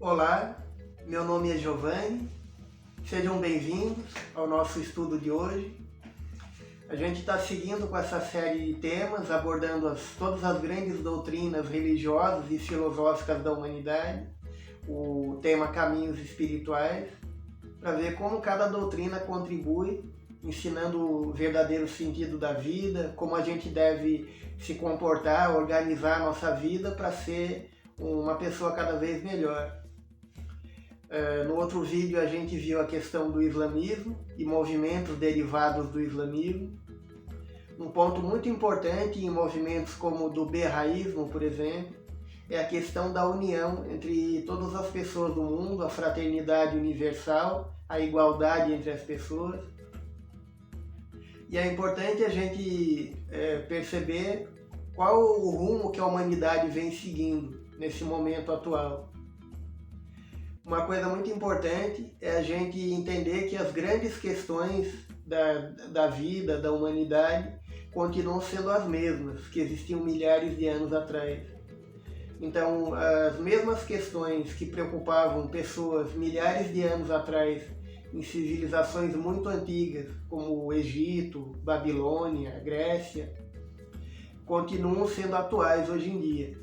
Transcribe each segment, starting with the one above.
Olá, meu nome é Giovanni, sejam bem-vindos ao nosso estudo de hoje. A gente está seguindo com essa série de temas, abordando todas as grandes doutrinas religiosas e filosóficas da humanidade, o tema caminhos espirituais, para ver como cada doutrina contribui, ensinando o verdadeiro sentido da vida, como a gente deve se comportar, organizar a nossa vida para ser uma pessoa cada vez melhor. No outro vídeo a gente viu a questão do islamismo e movimentos derivados do islamismo. Um ponto muito importante em movimentos como o do berraísmo, por exemplo, é a questão da união entre todas as pessoas do mundo, a fraternidade universal, a igualdade entre as pessoas. E é importante a gente perceber qual o rumo que a humanidade vem seguindo nesse momento atual. Uma coisa muito importante é a gente entender que as grandes questões da vida, da humanidade, continuam sendo as mesmas que existiam milhares de anos atrás. Então, as mesmas questões que preocupavam pessoas milhares de anos atrás em civilizações muito antigas, como o Egito, Babilônia, Grécia, continuam sendo atuais hoje em dia.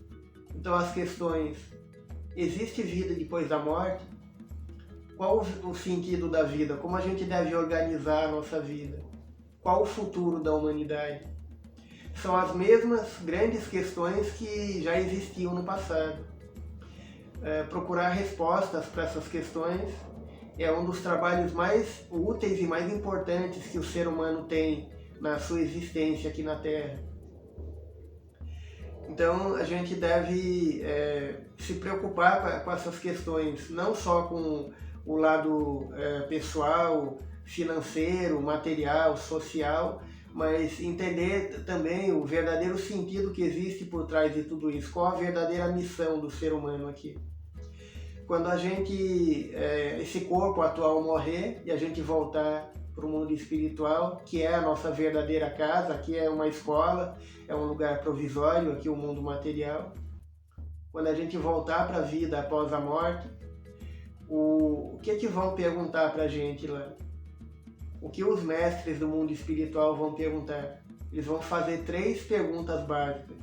Então, as questões: existe vida depois da morte? Qual o sentido da vida? Como a gente deve organizar a nossa vida? Qual o futuro da humanidade? São as mesmas grandes questões que já existiam no passado. Procurar respostas para essas questões é um dos trabalhos mais úteis e mais importantes que o ser humano tem na sua existência aqui na Terra. Então a gente deve se preocupar com essas questões, não só com o lado pessoal, financeiro, material, social, mas entender também o verdadeiro sentido que existe por trás de tudo isso, qual a verdadeira missão do ser humano aqui. Quando esse corpo atual morrer e a gente voltar para o mundo espiritual, que é a nossa verdadeira casa, aqui é uma escola, é um lugar provisório, aqui o mundo material. Quando a gente voltar para a vida após a morte, o que vão perguntar para a gente lá? O que os mestres do mundo espiritual vão perguntar? Eles vão fazer 3 perguntas básicas.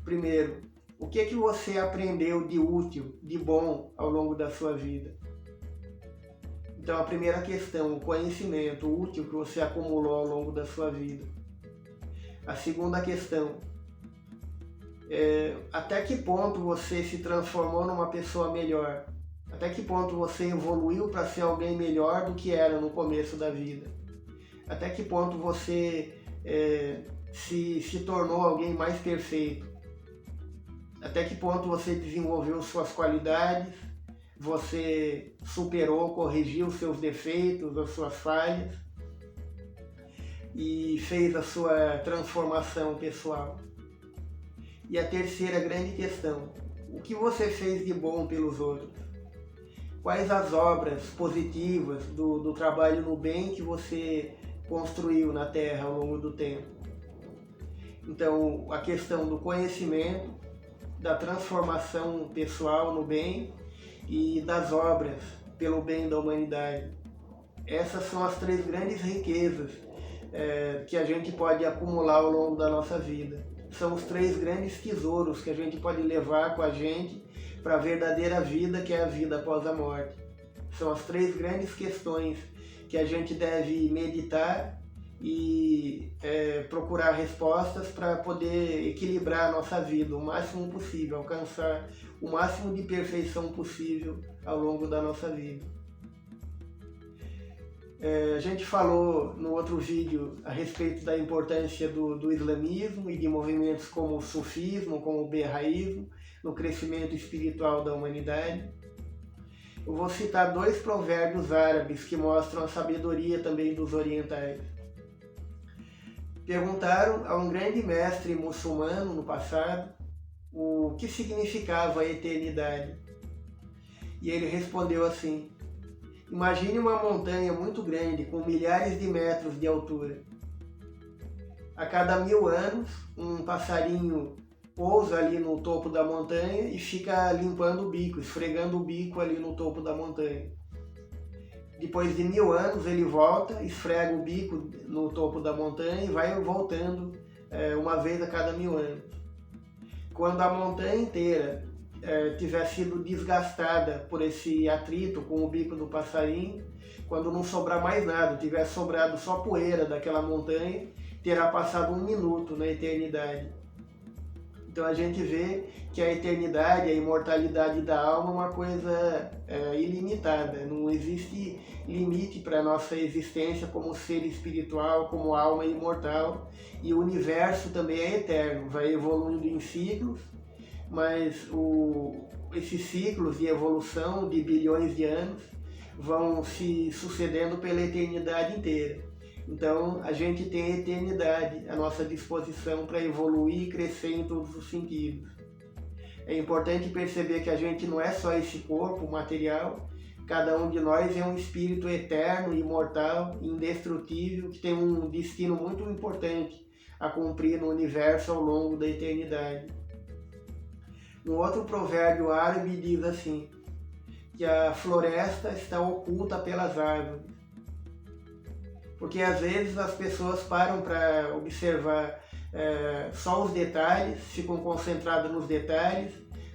Primeiro, o que você aprendeu de útil, de bom ao longo da sua vida? Então, a primeira questão, o conhecimento útil que você acumulou ao longo da sua vida. A segunda questão, até que ponto você se transformou numa pessoa melhor? Até que ponto você evoluiu para ser alguém melhor do que era no começo da vida? Até que ponto você se tornou alguém mais perfeito? Até que ponto você desenvolveu suas qualidades? Você superou, corrigiu seus defeitos, as suas falhas e fez a sua transformação pessoal. E a terceira grande questão, o que você fez de bom pelos outros? Quais as obras positivas do trabalho no bem que você construiu na Terra ao longo do tempo? Então, a questão do conhecimento, da transformação pessoal no bem e das obras pelo bem da humanidade. Essas são as 3 grandes riquezas que a gente pode acumular ao longo da nossa vida. São os 3 grandes tesouros que a gente pode levar com a gente para a verdadeira vida, que é a vida após a morte. São as 3 grandes questões que a gente deve meditar e procurar respostas para poder equilibrar a nossa vida o máximo possível, alcançar o máximo de perfeição possível ao longo da nossa vida. A gente falou no outro vídeo a respeito da importância do islamismo e de movimentos como o sufismo, como o berraísmo, no crescimento espiritual da humanidade. Eu vou citar 2 provérbios árabes que mostram a sabedoria também dos orientais. Perguntaram a um grande mestre muçulmano no passado o que significava a eternidade. E ele respondeu assim: imagine uma montanha muito grande com milhares de metros de altura. A cada 1000 anos, um passarinho pousa ali no topo da montanha e fica limpando o bico, esfregando o bico ali no topo da montanha. Depois de 1000 anos ele volta, esfrega o bico no topo da montanha e vai voltando uma vez a cada 1000 anos. Quando a montanha inteira tiver sido desgastada por esse atrito com o bico do passarinho, quando não sobrar mais nada, tiver sobrado só poeira daquela montanha, terá passado 1 minuto na eternidade. Então a gente vê que a eternidade, a imortalidade da alma é uma coisa ilimitada. Não existe limite para a nossa existência como ser espiritual, como alma imortal. E o universo também é eterno, vai evoluindo em ciclos, mas esses ciclos de evolução de bilhões de anos vão se sucedendo pela eternidade inteira. Então, a gente tem a eternidade à nossa disposição para evoluir e crescer em todos os sentidos. É importante perceber que a gente não é só esse corpo material, cada um de nós é um espírito eterno, imortal, indestrutível, que tem um destino muito importante a cumprir no universo ao longo da eternidade. Um outro provérbio árabe diz assim, que a floresta está oculta pelas árvores. Porque às vezes as pessoas param para observar só os detalhes, ficam concentradas nos detalhes,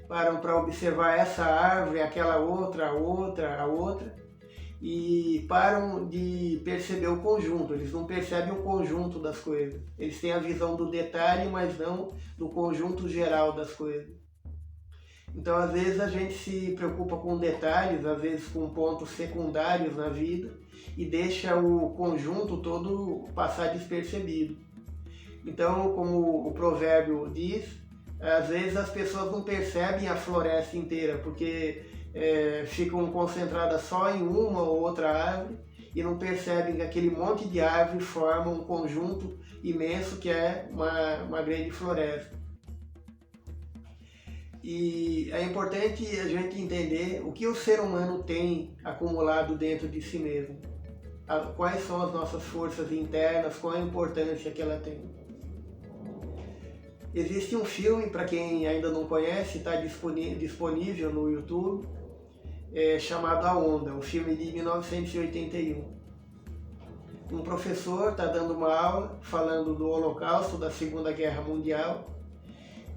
param para observar essa árvore, aquela outra, a outra, e param de perceber o conjunto. Eles não percebem o conjunto das coisas. Eles têm a visão do detalhe, mas não do conjunto geral das coisas. Então, às vezes, a gente se preocupa com detalhes, às vezes com pontos secundários na vida, e deixa o conjunto todo passar despercebido. Então, como o provérbio diz, às vezes as pessoas não percebem a floresta inteira, porque ficam concentradas só em uma ou outra árvore, e não percebem que aquele monte de árvore forma um conjunto imenso que é uma grande floresta. E é importante a gente entender o que o ser humano tem acumulado dentro de si mesmo. Quais são as nossas forças internas, qual a importância que ela tem. Existe um filme, para quem ainda não conhece, está disponível no YouTube, chamado A Onda, um filme de 1981. Um professor está dando uma aula falando do Holocausto, da Segunda Guerra Mundial,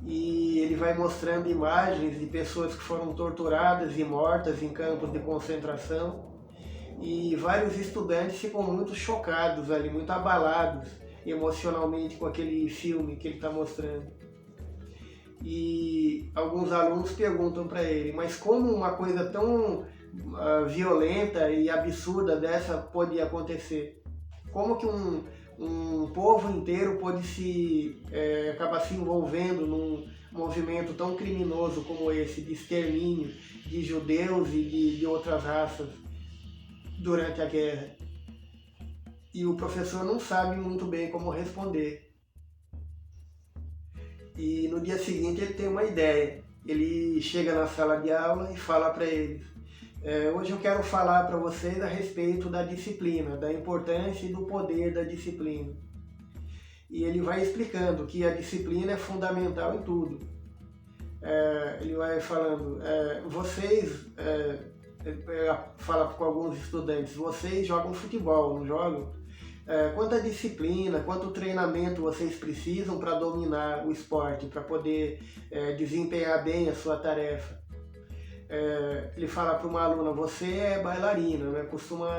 e ele vai mostrando imagens de pessoas que foram torturadas e mortas em campos de concentração, e vários estudantes ficam muito chocados ali, muito abalados emocionalmente com aquele filme que ele está mostrando. E alguns alunos perguntam para ele, mas como uma coisa tão violenta e absurda dessa pode acontecer? Como que um povo inteiro pode acabar se envolvendo num movimento tão criminoso como esse, de extermínio de judeus e de outras raças durante a guerra? E o professor não sabe muito bem como responder. E no dia seguinte ele tem uma ideia. Ele chega na sala de aula e fala para eles, hoje eu quero falar para vocês a respeito da disciplina, da importância e do poder da disciplina. E ele vai explicando que a disciplina é fundamental em tudo. Ele vai falando, fala com alguns estudantes, vocês jogam futebol, não jogam? Quanta disciplina, quanto treinamento vocês precisam para dominar o esporte, para poder desempenhar bem a sua tarefa. Ele fala para uma aluna, você é bailarina, né? Costuma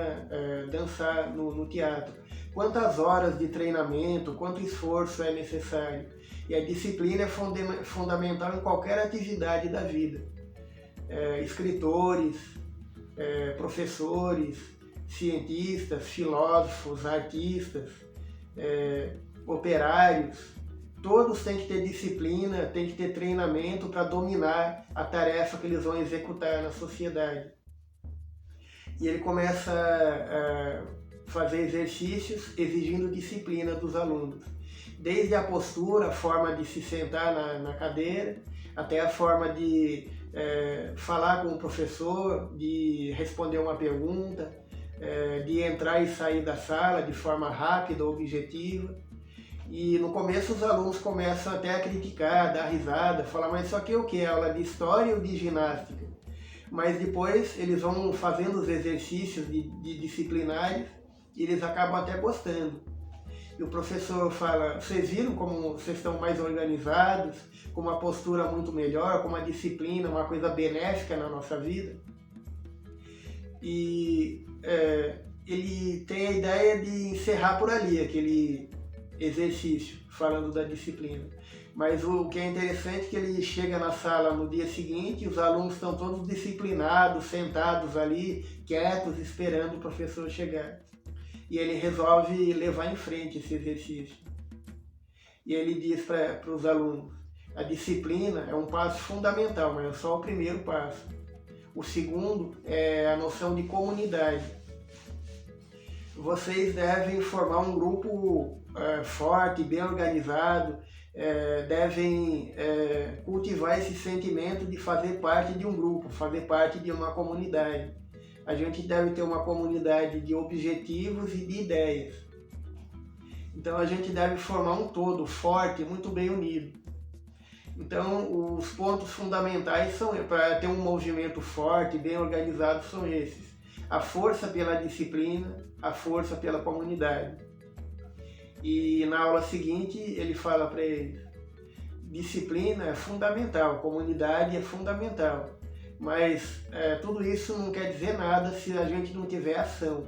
dançar no teatro. Quantas horas de treinamento, quanto esforço é necessário? E a disciplina é fundamental em qualquer atividade da vida. Escritores, professores, cientistas, filósofos, artistas, operários, todos têm que ter disciplina, têm que ter treinamento para dominar a tarefa que eles vão executar na sociedade. E ele começa a fazer exercícios exigindo disciplina dos alunos. Desde a postura, a forma de se sentar na cadeira, até a forma de falar com o professor, de responder uma pergunta, de entrar e sair da sala de forma rápida, objetiva. E no começo os alunos começam até a criticar, dar risada, falar, mas isso aqui é o que? Aula de história ou de ginástica? Mas depois eles vão fazendo os exercícios de disciplinares e eles acabam até gostando. E o professor fala, vocês viram como vocês estão mais organizados, com uma postura muito melhor, com uma disciplina, uma coisa benéfica na nossa vida? E ele tem a ideia de encerrar por ali aquele exercício, falando da disciplina. Mas o que é interessante é que ele chega na sala no dia seguinte e os alunos estão todos disciplinados, sentados ali, quietos, esperando o professor chegar. E ele resolve levar em frente esse exercício. E ele diz para os alunos, a disciplina é um passo fundamental, mas é só o primeiro passo. O segundo é a noção de comunidade. Vocês devem formar um grupo forte, bem organizado, devem cultivar esse sentimento de fazer parte de um grupo, fazer parte de uma comunidade. A gente deve ter uma comunidade de objetivos e de ideias. Então a gente deve formar um todo forte, muito bem unido. Então os pontos fundamentais para ter um movimento forte, bem organizado, são esses. A força pela disciplina, a força pela comunidade. E na aula seguinte ele fala para eles, disciplina é fundamental, comunidade é fundamental. Mas tudo isso não quer dizer nada se a gente não tiver ação.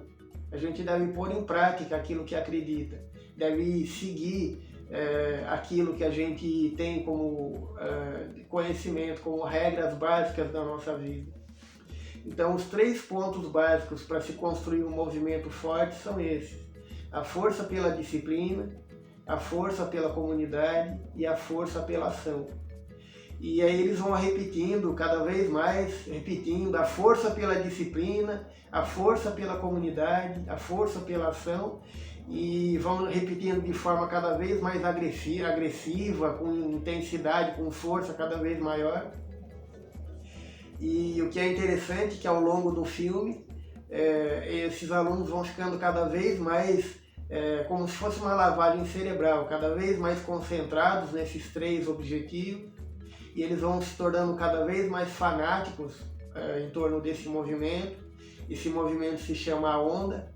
A gente deve pôr em prática aquilo que acredita, deve seguir aquilo que a gente tem como conhecimento, como regras básicas da nossa vida. Então os 3 pontos básicos para se construir um movimento forte são esses: a força pela disciplina, a força pela comunidade e a força pela ação. E aí eles vão repetindo cada vez mais, repetindo a força pela disciplina, a força pela comunidade, a força pela ação, e vão repetindo de forma cada vez mais agressiva, com intensidade, com força cada vez maior. E o que é interessante é que ao longo do filme, esses alunos vão ficando cada vez mais, como se fosse uma lavagem cerebral, cada vez mais concentrados nesses 3 objetivos, e eles vão se tornando cada vez mais fanáticos em torno desse movimento. Esse movimento se chama A Onda,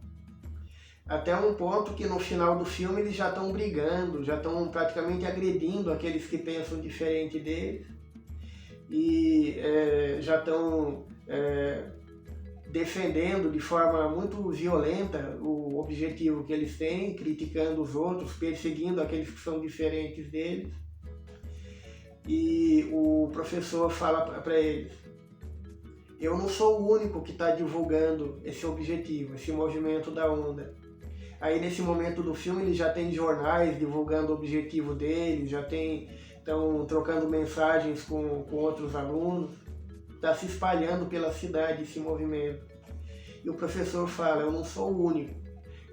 até um ponto que no final do filme eles já estão brigando, já estão praticamente agredindo aqueles que pensam diferente deles, e já estão defendendo de forma muito violenta o objetivo que eles têm, criticando os outros, perseguindo aqueles que são diferentes deles. E o professor fala para eles, eu não sou o único que está divulgando esse objetivo, esse movimento da onda. Aí nesse momento do filme ele já tem jornais divulgando o objetivo dele, estão trocando mensagens com outros alunos, está se espalhando pela cidade esse movimento. E o professor fala, eu não sou o único.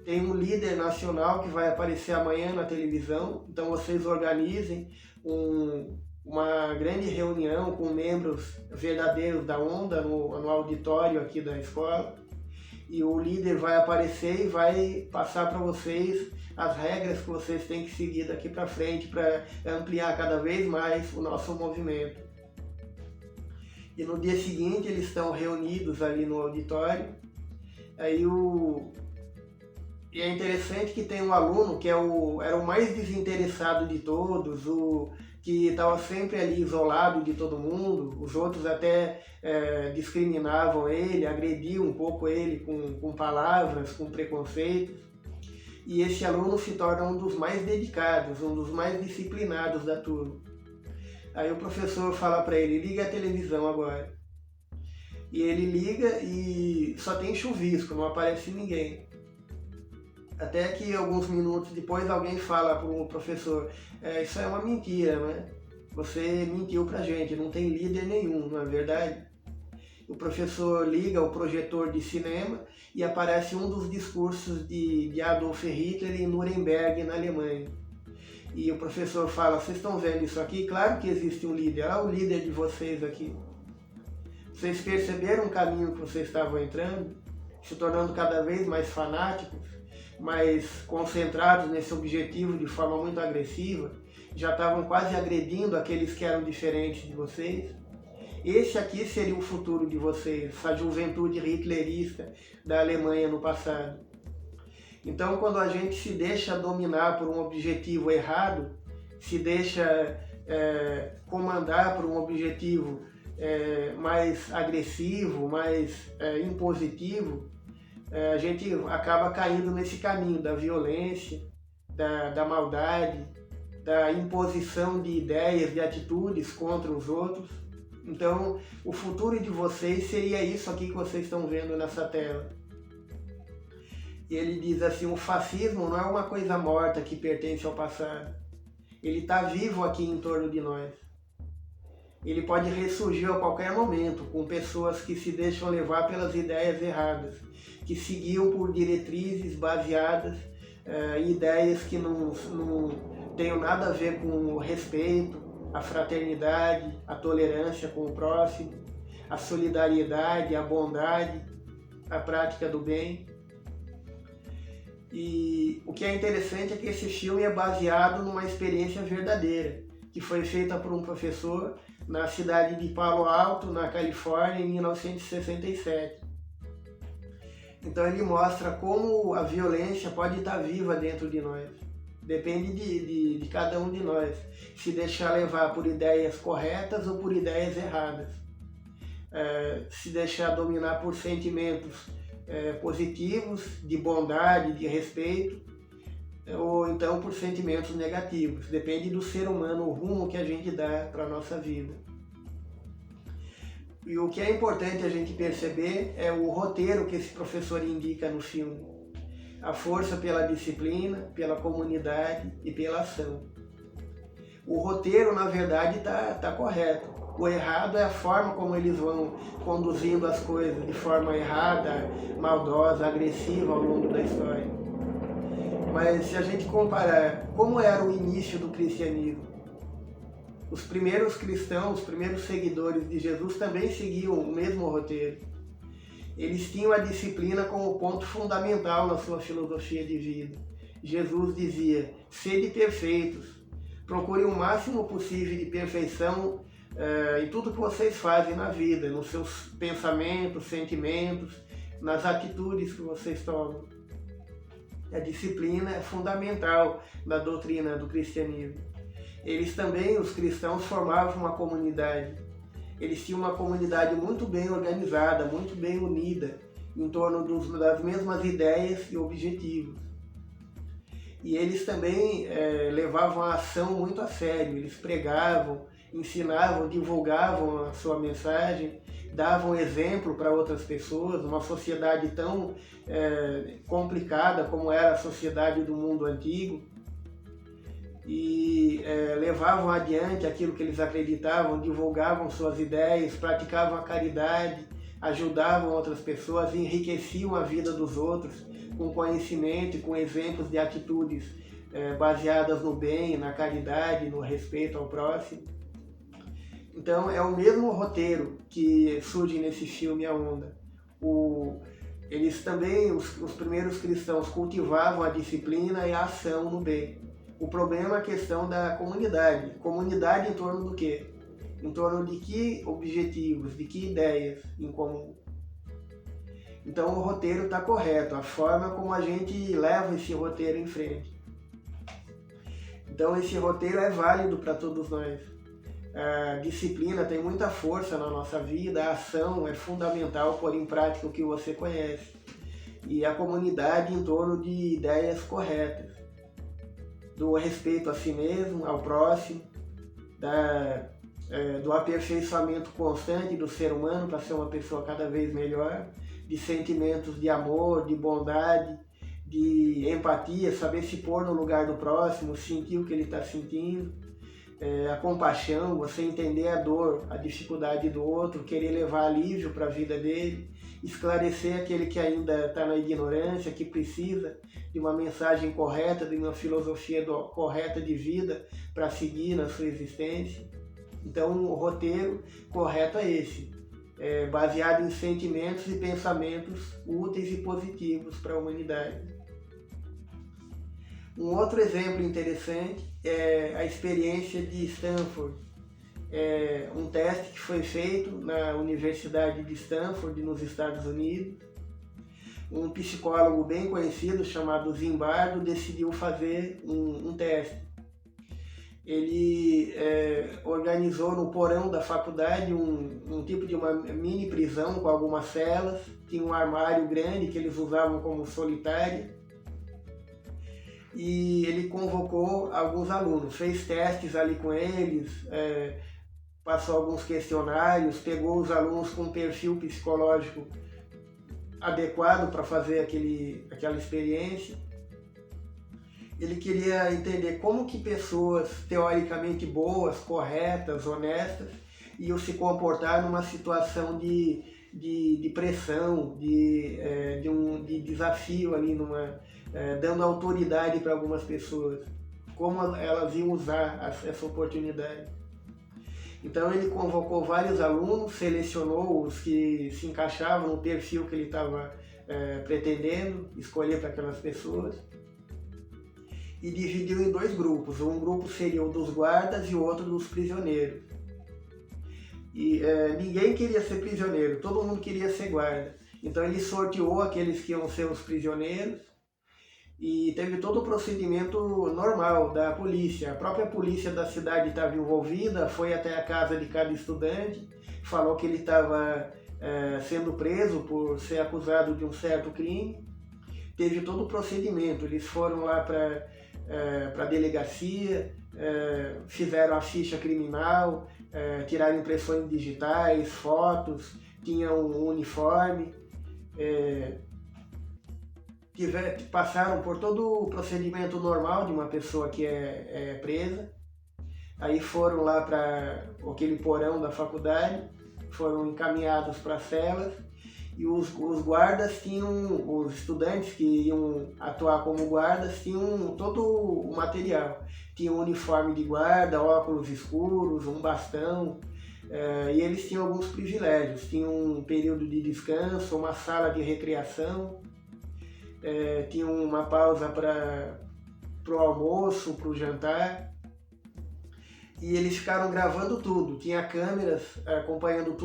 Tem um líder nacional que vai aparecer amanhã na televisão, então vocês organizem uma grande reunião com membros verdadeiros da onda no auditório aqui da escola, e o líder vai aparecer e vai passar para vocês as regras que vocês têm que seguir daqui para frente para ampliar cada vez mais o nosso movimento. E no dia seguinte eles estão reunidos ali no auditório, e é interessante que tem um aluno que era o mais desinteressado de todos, que estava sempre ali isolado de todo mundo, os outros até discriminavam ele, agrediam um pouco ele com palavras, com preconceitos. E esse aluno se torna um dos mais dedicados, um dos mais disciplinados da turma. Aí o professor fala para ele, liga a televisão agora. E ele liga e só tem chuvisco, não aparece ninguém. Até que alguns minutos depois alguém fala para o professor, isso é uma mentira, né? Você mentiu pra gente, não tem líder nenhum, não é verdade? O professor liga o projetor de cinema e aparece um dos discursos de Adolf Hitler em Nuremberg, na Alemanha. E o professor fala, vocês estão vendo isso aqui? Claro que existe um líder, olha o líder de vocês aqui. Vocês perceberam o caminho que vocês estavam entrando, se tornando cada vez mais fanáticos? mais concentrados nesse objetivo de forma muito agressiva, já estavam quase agredindo aqueles que eram diferentes de vocês. Esse aqui seria o futuro de vocês, essa juventude hitlerista da Alemanha no passado. Então, quando a gente se deixa dominar por um objetivo errado, se deixa comandar por um objetivo mais agressivo, mais impositivo, a gente acaba caindo nesse caminho da violência, da maldade, da imposição de ideias, de atitudes contra os outros. Então, o futuro de vocês seria isso aqui que vocês estão vendo nessa tela. E ele diz assim, o fascismo não é uma coisa morta que pertence ao passado. Ele está vivo aqui em torno de nós. Ele pode ressurgir a qualquer momento, com pessoas que se deixam levar pelas ideias erradas, que seguiam por diretrizes baseadas em ideias que não tenham nada a ver com o respeito, a fraternidade, a tolerância com o próximo, a solidariedade, a bondade, a prática do bem. E o que é interessante é que esse filme é baseado numa experiência verdadeira, que foi feita por um professor na cidade de Palo Alto, na Califórnia, em 1967. Então ele mostra como a violência pode estar viva dentro de nós. Depende de cada um de nós, se deixar levar por ideias corretas ou por ideias erradas. Se deixar dominar por sentimentos positivos, de bondade, de respeito, ou então por sentimentos negativos. Depende do ser humano, o rumo que a gente dá para a nossa vida. E o que é importante a gente perceber é o roteiro que esse professor indica no filme. A força pela disciplina, pela comunidade e pela ação. O roteiro, na verdade, tá correto. O errado é a forma como eles vão conduzindo as coisas, de forma errada, maldosa, agressiva ao longo da história. Mas se a gente comparar como era o início do cristianismo, os primeiros cristãos, os primeiros seguidores de Jesus também seguiam o mesmo roteiro. Eles tinham a disciplina como ponto fundamental na sua filosofia de vida. Jesus dizia, sede perfeitos, procurem o máximo possível de perfeição em tudo que vocês fazem na vida, nos seus pensamentos, sentimentos, nas atitudes que vocês tomam. A disciplina é fundamental na doutrina do cristianismo. Eles também, os cristãos, formavam uma comunidade. Eles tinham uma comunidade muito bem organizada, muito bem unida, em torno das mesmas ideias e objetivos. E eles também levavam a ação muito a sério. Eles pregavam, ensinavam, divulgavam a sua mensagem, davam exemplo para outras pessoas. Uma sociedade tão complicada como era a sociedade do mundo antigo. E levavam adiante aquilo que eles acreditavam, divulgavam suas ideias, praticavam a caridade, ajudavam outras pessoas, enriqueciam a vida dos outros com conhecimento e com exemplos de atitudes baseadas no bem, na caridade, no respeito ao próximo. Então é o mesmo roteiro que surge nesse filme A Onda. Eles também, os primeiros cristãos, cultivavam a disciplina e a ação no bem. O problema é a questão da comunidade. Comunidade em torno do quê? Em torno de que objetivos, de que ideias em comum. Então o roteiro está correto, a forma como a gente leva esse roteiro em frente. Então esse roteiro é válido para todos nós. A disciplina tem muita força na nossa vida, a ação é fundamental pôr em prática o que você conhece. E a comunidade em torno de ideias corretas. Do respeito a si mesmo, ao próximo, do aperfeiçoamento constante do ser humano para ser uma pessoa cada vez melhor, de sentimentos de amor, de bondade, de empatia, saber se pôr no lugar do próximo, sentir o que ele está sentindo, a compaixão, você entender a dor, a dificuldade do outro, querer levar alívio para a vida dele, esclarecer aquele que ainda está na ignorância, que precisa de uma mensagem correta, de uma filosofia correta de vida para seguir na sua existência. Então o roteiro correto é esse, baseado em sentimentos e pensamentos úteis e positivos para a humanidade. Um outro exemplo interessante é a experiência de Stanford. É um teste que foi feito na Universidade de Stanford, nos Estados Unidos. Um psicólogo bem conhecido, chamado Zimbardo, decidiu fazer um teste. Ele organizou no porão da faculdade um tipo de uma mini prisão com algumas celas. Tinha um armário grande que eles usavam como solitária. E ele convocou alguns alunos, fez testes ali com eles, passou alguns questionários, pegou os alunos com um perfil psicológico adequado para fazer aquela experiência. Ele queria entender como que pessoas teoricamente boas, corretas, honestas, iam se comportar numa situação de pressão, de desafio ali, dando autoridade para algumas pessoas, como elas iam usar essa oportunidade. Então ele convocou vários alunos, selecionou os que se encaixavam no perfil que ele estava pretendendo escolher para aquelas pessoas e dividiu em dois grupos. Um grupo seria o dos guardas e o outro dos prisioneiros. E ninguém queria ser prisioneiro, todo mundo queria ser guarda. Então ele sorteou aqueles que iam ser os prisioneiros e teve todo o procedimento normal da polícia. A própria polícia da cidade estava envolvida, foi até a casa de cada estudante, falou que ele estava sendo preso por ser acusado de um certo crime. Teve todo o procedimento, eles foram lá para a delegacia, fizeram a ficha criminal, tiraram impressões digitais, fotos, tinham um uniforme, passaram por todo o procedimento normal de uma pessoa que é presa. Aí foram lá para aquele porão da faculdade, foram encaminhados para celas e os guardas tinham, os estudantes que iam atuar como guardas tinham todo o material. Tinha um uniforme de guarda, óculos escuros, um bastão, e eles tinham alguns privilégios. Tinham um período de descanso, uma sala de recreação, tinha uma pausa para o almoço, para o jantar. E eles ficaram gravando tudo, tinha câmeras acompanhando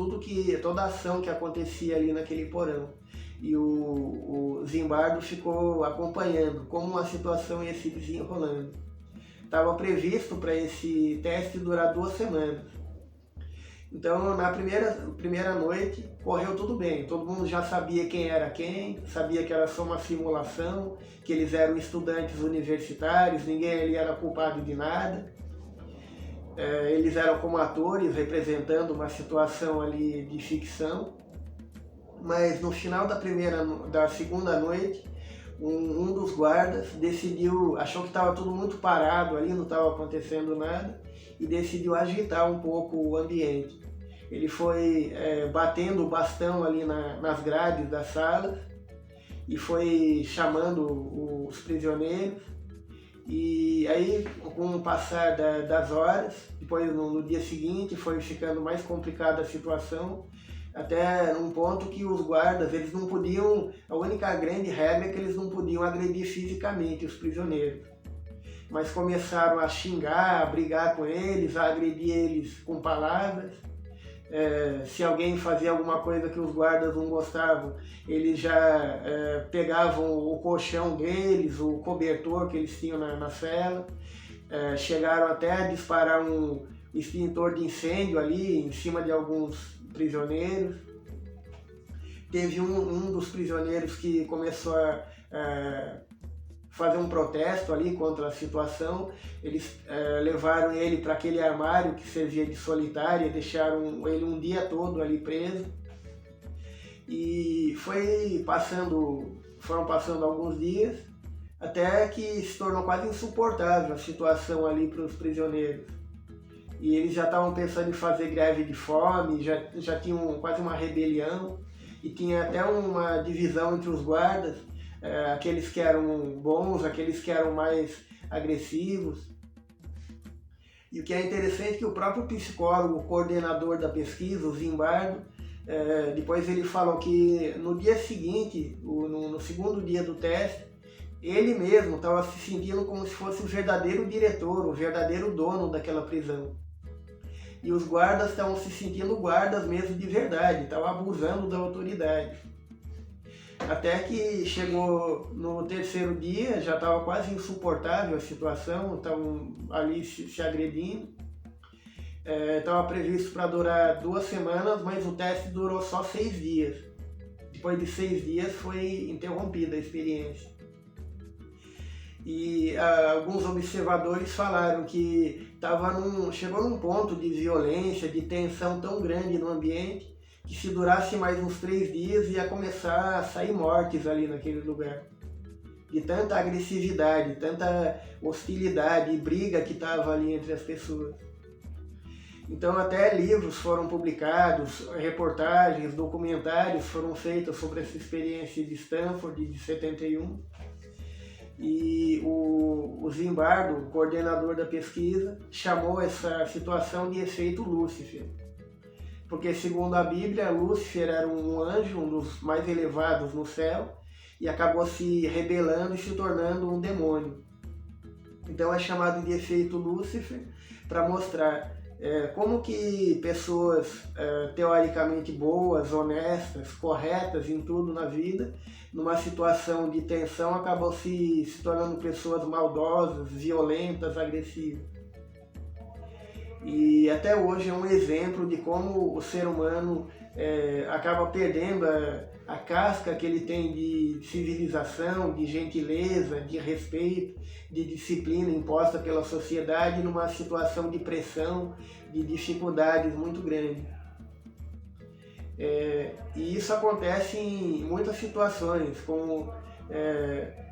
toda a ação que acontecia ali naquele porão. E o Zimbardo ficou acompanhando como a situação ia se desenrolando. Estava previsto para esse teste durar 2 semanas. Então na primeira noite correu tudo bem, todo mundo já sabia quem era quem, sabia que era só uma simulação, que eles eram estudantes universitários, ninguém ali era culpado de nada. Eles eram como atores representando uma situação ali de ficção, mas no final da segunda noite, um dos guardas achou que estava tudo muito parado ali, não estava acontecendo nada, e decidiu agitar um pouco o ambiente. Ele foi batendo o bastão ali nas grades da sala e foi chamando os prisioneiros. E aí, com o passar das horas, depois no dia seguinte foi ficando mais complicada a situação, até um ponto que os guardas, eles não podiam, a única grande regra é que eles não podiam agredir fisicamente os prisioneiros. Mas começaram a xingar, a brigar com eles, a agredir eles com palavras. Se alguém fazia alguma coisa que os guardas não gostavam, eles já pegavam o colchão deles, o cobertor que eles tinham na cela, chegaram até a disparar um extintor de incêndio ali em cima de alguns prisioneiros. Teve um dos prisioneiros que começou a fazer um protesto ali contra a situação. Eles levaram ele para aquele armário que servia de solitária, deixaram ele um dia todo ali preso. E foram passando alguns dias, até que se tornou quase insuportável a situação ali para os prisioneiros. E eles já estavam pensando em fazer greve de fome, já tinham quase uma rebelião, e tinha até uma divisão entre os guardas, aqueles que eram bons, aqueles que eram mais agressivos. E o que é interessante é que o próprio psicólogo, o coordenador da pesquisa, o Zimbardo, depois ele falou que no dia seguinte, no segundo dia do teste, Ele mesmo estava se sentindo como se fosse o verdadeiro diretor, o verdadeiro dono daquela prisão. E os guardas estavam se sentindo guardas mesmo de verdade, estavam abusando da autoridade. Até que chegou no terceiro dia, já estava quase insuportável a situação, estavam ali se agredindo. Estava previsto para durar 2 semanas, mas o teste durou só 6 dias. Depois de 6 dias foi interrompida a experiência. E alguns observadores falaram que chegou num ponto de violência, de tensão tão grande no ambiente, que se durasse mais uns 3 dias ia começar a sair mortes ali naquele lugar. De tanta agressividade, tanta hostilidade e briga que estava ali entre as pessoas. Então até livros foram publicados, reportagens, documentários foram feitos sobre essa experiência de Stanford de 71. E o Zimbardo, o coordenador da pesquisa, chamou essa situação de efeito Lúcifer. Porque segundo a Bíblia, Lúcifer era um anjo, um dos mais elevados no céu, e acabou se rebelando e se tornando um demônio. Então é chamado de efeito Lúcifer para mostrar como que pessoas teoricamente boas, honestas, corretas em tudo na vida, numa situação de tensão, acabam se tornando pessoas maldosas, violentas, agressivas. E até hoje é um exemplo de como o ser humano acaba perdendo a casca que ele tem de civilização, de gentileza, de respeito, de disciplina imposta pela sociedade numa situação de pressão, de dificuldades muito grandes. E isso acontece em muitas situações, como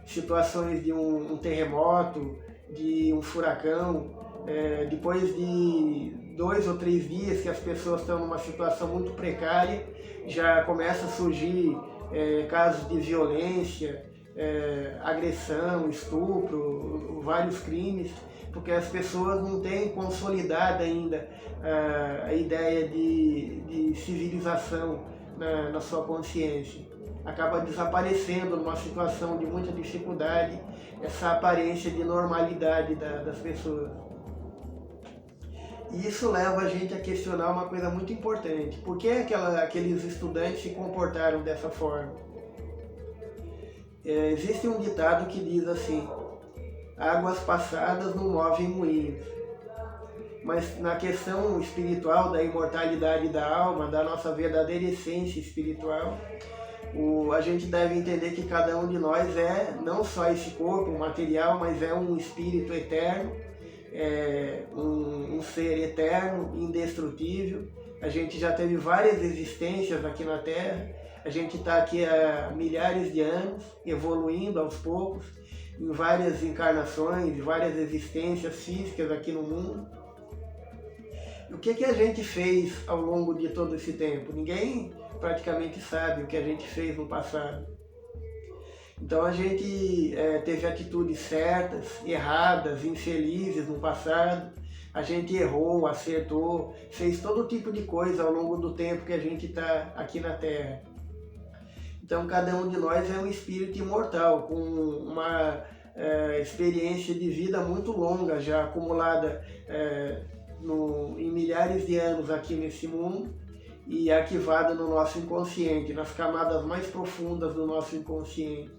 situações de um terremoto, de um furacão, depois de 2 ou 3 dias que as pessoas estão numa situação muito precária, já começa a surgir casos de violência, agressão, estupro, vários crimes, porque as pessoas não têm consolidada ainda a ideia de civilização na sua consciência. Acaba desaparecendo numa situação de muita dificuldade essa aparência de normalidade das pessoas. E isso leva a gente a questionar uma coisa muito importante. Por que aqueles estudantes se comportaram dessa forma? Existe um ditado que diz assim: águas passadas não movem moinhos. Mas na questão espiritual da imortalidade da alma, da nossa verdadeira essência espiritual, a gente deve entender que cada um de nós é não só esse corpo material, mas é um espírito eterno, um ser eterno, indestrutível. A gente já teve várias existências aqui na Terra, a gente está aqui há milhares de anos, evoluindo aos poucos, em várias encarnações, várias existências físicas aqui no mundo. O que a gente fez ao longo de todo esse tempo? Ninguém praticamente sabe o que a gente fez no passado. Então a gente teve atitudes certas, erradas, infelizes no passado. A gente errou, acertou, fez todo tipo de coisa ao longo do tempo que a gente está aqui na Terra. Então cada um de nós é um espírito imortal, com uma experiência de vida muito longa, já acumulada em milhares de anos aqui nesse mundo e arquivada no nosso inconsciente, nas camadas mais profundas do nosso inconsciente.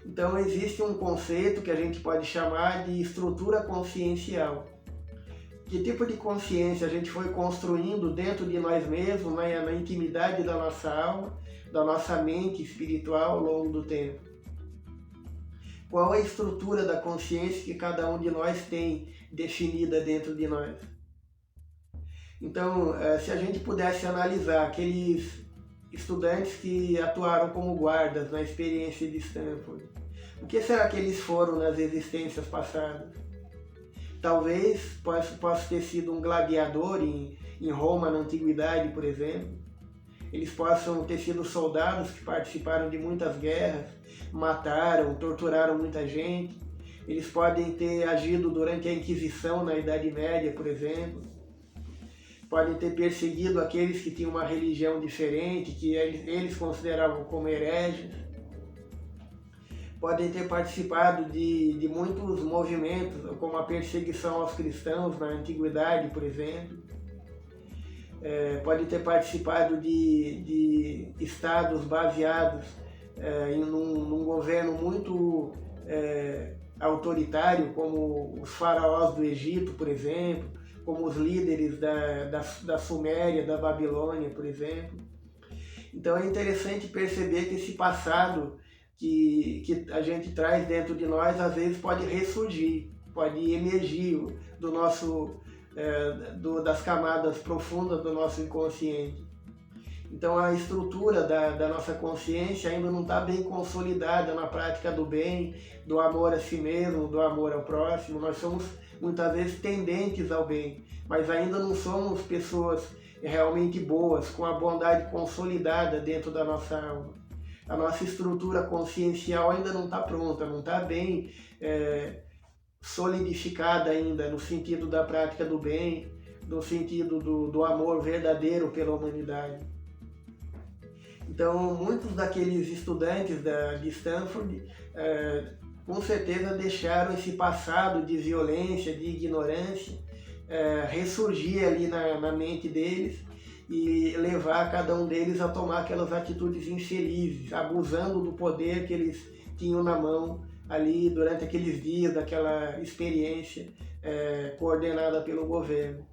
Então existe um conceito que a gente pode chamar de estrutura consciencial. Que tipo de consciência a gente foi construindo dentro de nós mesmos, na intimidade da nossa alma, da nossa mente espiritual ao longo do tempo? Qual é a estrutura da consciência que cada um de nós tem definida dentro de nós? Então, se a gente pudesse analisar aqueles estudantes que atuaram como guardas na experiência de Stanford, o que será que eles foram nas existências passadas? Talvez possa ter sido um gladiador em Roma na Antiguidade, por exemplo. Eles possam ter sido soldados que participaram de muitas guerras, mataram, torturaram muita gente. Eles podem ter agido durante a Inquisição na Idade Média, por exemplo. Podem ter perseguido aqueles que tinham uma religião diferente, que eles consideravam como hereges. podem ter participado de muitos movimentos, como a perseguição aos cristãos na antiguidade, por exemplo. Pode ter participado de estados baseados num governo muito autoritário, como os faraós do Egito, por exemplo, como os líderes da Suméria, da Babilônia, por exemplo. Então é interessante perceber que esse passado que a gente traz dentro de nós, às vezes pode ressurgir, pode emergir do nosso, das camadas profundas do nosso inconsciente. Então a estrutura da nossa consciência ainda não está bem consolidada na prática do bem, do amor a si mesmo, do amor ao próximo. Nós somos muitas vezes tendentes ao bem, mas ainda não somos pessoas realmente boas, com a bondade consolidada dentro da nossa alma. A nossa estrutura consciencial ainda não está pronta, não está bem solidificada ainda no sentido da prática do bem, no sentido do amor verdadeiro pela humanidade. Então, muitos daqueles estudantes de Stanford, com certeza deixaram esse passado de violência, de ignorância, ressurgir ali na mente deles e levar cada um deles a tomar aquelas atitudes infelizes, abusando do poder que eles tinham na mão ali durante aqueles dias, daquela experiência coordenada pelo governo.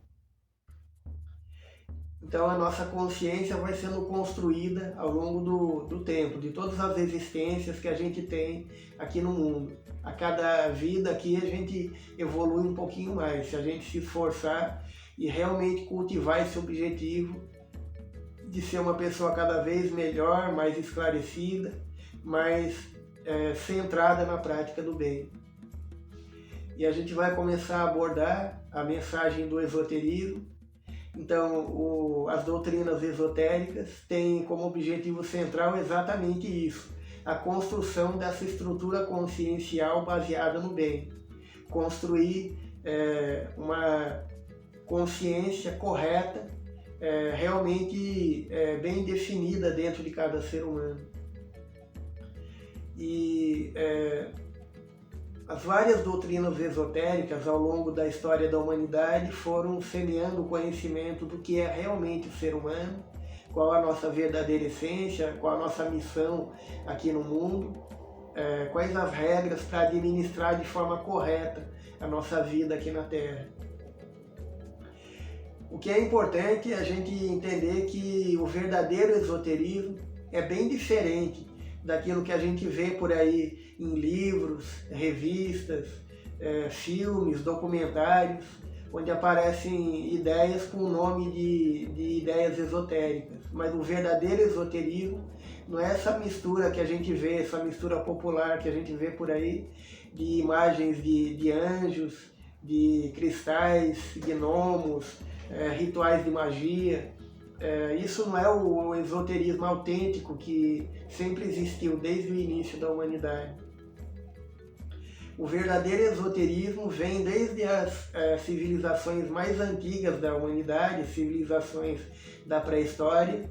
Então a nossa consciência vai sendo construída ao longo do tempo, de todas as existências que a gente tem aqui no mundo. A cada vida aqui a gente evolui um pouquinho mais, se a gente se esforçar e realmente cultivar esse objetivo de ser uma pessoa cada vez melhor, mais esclarecida, mais centrada na prática do bem. E a gente vai começar a abordar a mensagem do esoterismo. Então, as doutrinas esotéricas têm como objetivo central exatamente isso, a construção dessa estrutura consciencial baseada no bem. Construir uma consciência correta, realmente bem definida dentro de cada ser humano. E as várias doutrinas esotéricas ao longo da história da humanidade foram semeando o conhecimento do que é realmente o ser humano, qual a nossa verdadeira essência, qual a nossa missão aqui no mundo, quais as regras para administrar de forma correta a nossa vida aqui na Terra. O que é importante é a gente entender que o verdadeiro esoterismo é bem diferente daquilo que a gente vê por aí em livros, revistas, filmes, documentários, onde aparecem ideias com o nome de ideias esotéricas. Mas o verdadeiro esoterismo não é essa mistura que a gente vê, essa mistura popular que a gente vê por aí, de imagens de anjos, de cristais, gnomos, rituais de magia. Isso não é o esoterismo autêntico que sempre existiu desde o início da humanidade. O verdadeiro esoterismo vem desde as civilizações mais antigas da humanidade, civilizações da pré-história,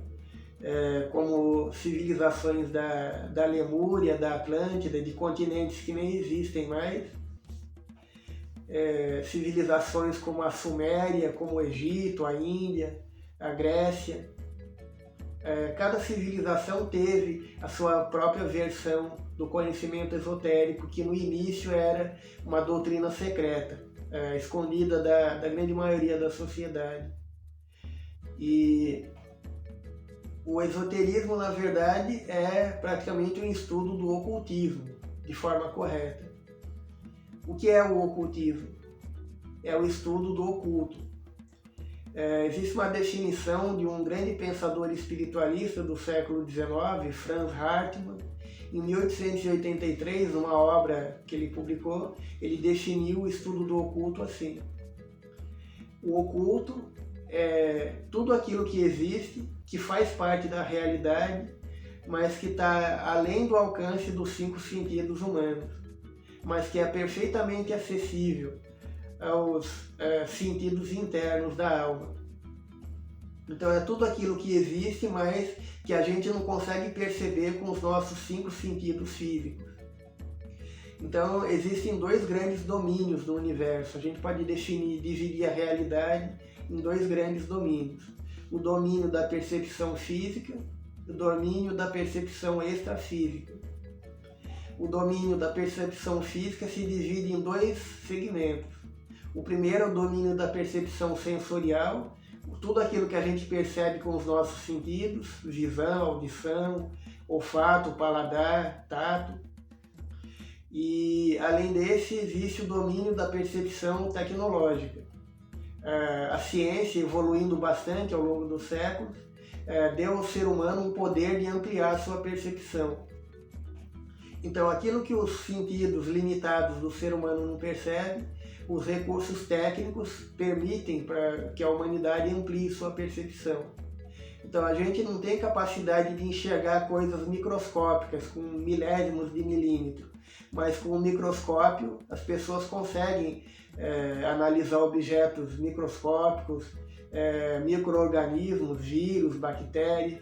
como civilizações da Lemúria, da Atlântida, de continentes que nem existem mais, civilizações como a Suméria, como o Egito, a Índia, a Grécia. Cada civilização teve a sua própria versão do conhecimento esotérico, que no início era uma doutrina secreta, escondida da grande maioria da sociedade. E o esoterismo, na verdade, é praticamente um estudo do ocultismo, de forma correta. O que é o ocultismo? É o estudo do oculto. Existe uma definição de um grande pensador espiritualista do século XIX, Franz Hartmann. Em 1883, numa obra que ele publicou, ele definiu o estudo do oculto assim: o oculto é tudo aquilo que existe, que faz parte da realidade, mas que está além do alcance dos 5 sentidos humanos, mas que é perfeitamente acessível aos sentidos internos da alma. Então é tudo aquilo que existe, mas que a gente não consegue perceber com os nossos 5 sentidos físicos. Então, existem dois grandes domínios do universo. A gente pode dividir a realidade em dois grandes domínios. O domínio da percepção física e o domínio da percepção extrafísica. O domínio da percepção física se divide em dois segmentos. O primeiro é o domínio da percepção sensorial, tudo aquilo que a gente percebe com os nossos sentidos, visão, audição, olfato, paladar, tato. E, além desse, existe o domínio da percepção tecnológica. A ciência, evoluindo bastante ao longo dos séculos, deu ao ser humano um poder de ampliar sua percepção. Então, aquilo que os sentidos limitados do ser humano não percebem, os recursos técnicos permitem para que a humanidade amplie sua percepção. Então, a gente não tem capacidade de enxergar coisas microscópicas com milésimos de milímetro, mas com o microscópio as pessoas conseguem analisar objetos microscópicos, micro-organismos, vírus, bactérias.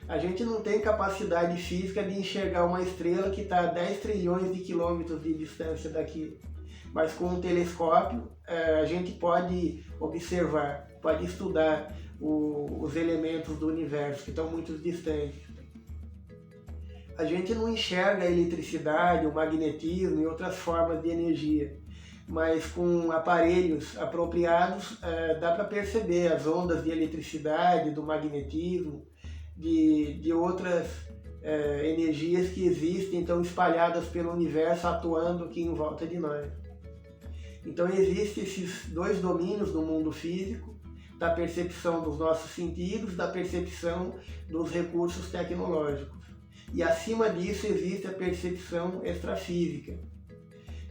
A gente não tem capacidade física de enxergar uma estrela que está a 10 trilhões de quilômetros de distância daqui. Mas com um telescópio a gente pode observar, pode estudar os elementos do universo que estão muito distantes. A gente não enxerga a eletricidade, o magnetismo e outras formas de energia, mas com aparelhos apropriados dá para perceber as ondas de eletricidade, do magnetismo, de outras energias que existem, estão espalhadas pelo universo, atuando aqui em volta de nós. Então existem esses dois domínios no mundo físico, da percepção dos nossos sentidos, da percepção dos recursos tecnológicos. E acima disso existe a percepção extrafísica,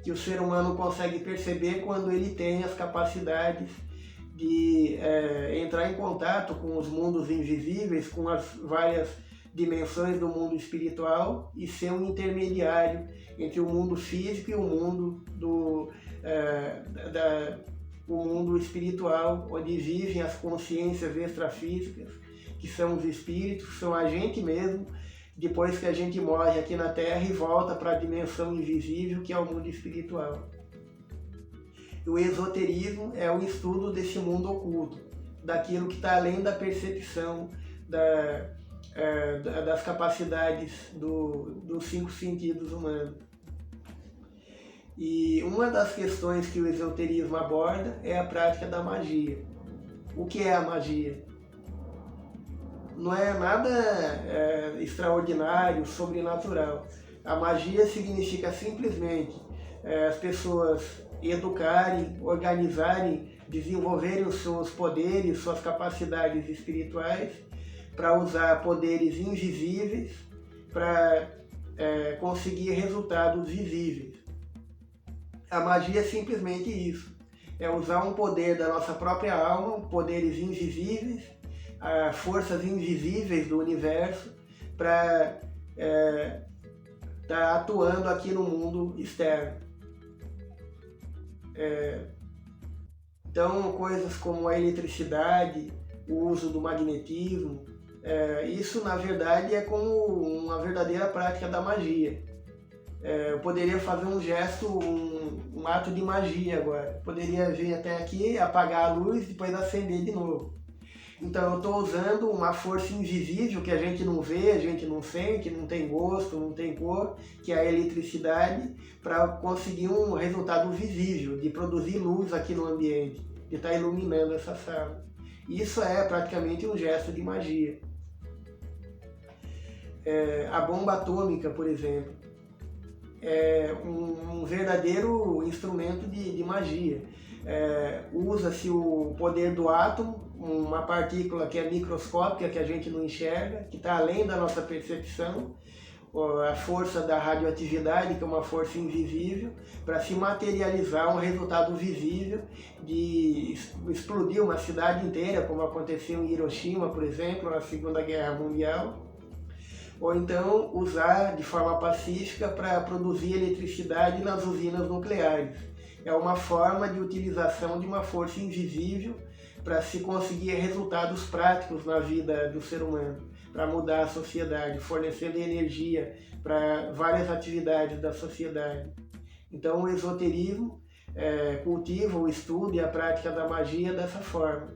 que o ser humano consegue perceber quando ele tem as capacidades de entrar em contato com os mundos invisíveis, com as várias dimensões do mundo espiritual e ser um intermediário entre o mundo físico e o mundo o mundo espiritual, onde vivem as consciências extrafísicas, que são os espíritos, são a gente mesmo, depois que a gente morre aqui na Terra e volta para a dimensão invisível, que é o mundo espiritual. O esoterismo é o estudo desse mundo oculto, daquilo que está além da percepção das capacidades dos 5 sentidos humanos. E uma das questões que o esoterismo aborda é a prática da magia. O que é a magia? Não é nada extraordinário, sobrenatural. A magia significa simplesmente as pessoas educarem, organizarem, desenvolverem os seus poderes, suas capacidades espirituais, para usar poderes invisíveis para conseguir resultados visíveis. A magia é simplesmente isso, é usar um poder da nossa própria alma, poderes invisíveis, forças invisíveis do universo, para estar atuando aqui no mundo externo. Então, coisas como a eletricidade, o uso do magnetismo, isso na verdade é como uma verdadeira prática da magia. Eu poderia fazer um gesto, um ato de magia agora. Poderia vir até aqui, apagar a luz e depois acender de novo. Então eu estou usando uma força invisível que a gente não vê, a gente não sente, não tem gosto, não tem cor, que é a eletricidade, para conseguir um resultado visível, de produzir luz aqui no ambiente, de estar iluminando essa sala. Isso é praticamente um gesto de magia. A bomba atômica, por exemplo, é um verdadeiro instrumento de magia. Usa-se o poder do átomo, uma partícula que é microscópica, que a gente não enxerga, que está além da nossa percepção, a força da radioatividade, que é uma força invisível, para se materializar um resultado visível de explodir uma cidade inteira, como aconteceu em Hiroshima, por exemplo, na Segunda Guerra Mundial. Ou então usar de forma pacífica para produzir eletricidade nas usinas nucleares. É uma forma de utilização de uma força invisível para se conseguir resultados práticos na vida do ser humano, para mudar a sociedade, fornecendo energia para várias atividades da sociedade. Então o esoterismo cultiva o estudo e a prática da magia dessa forma.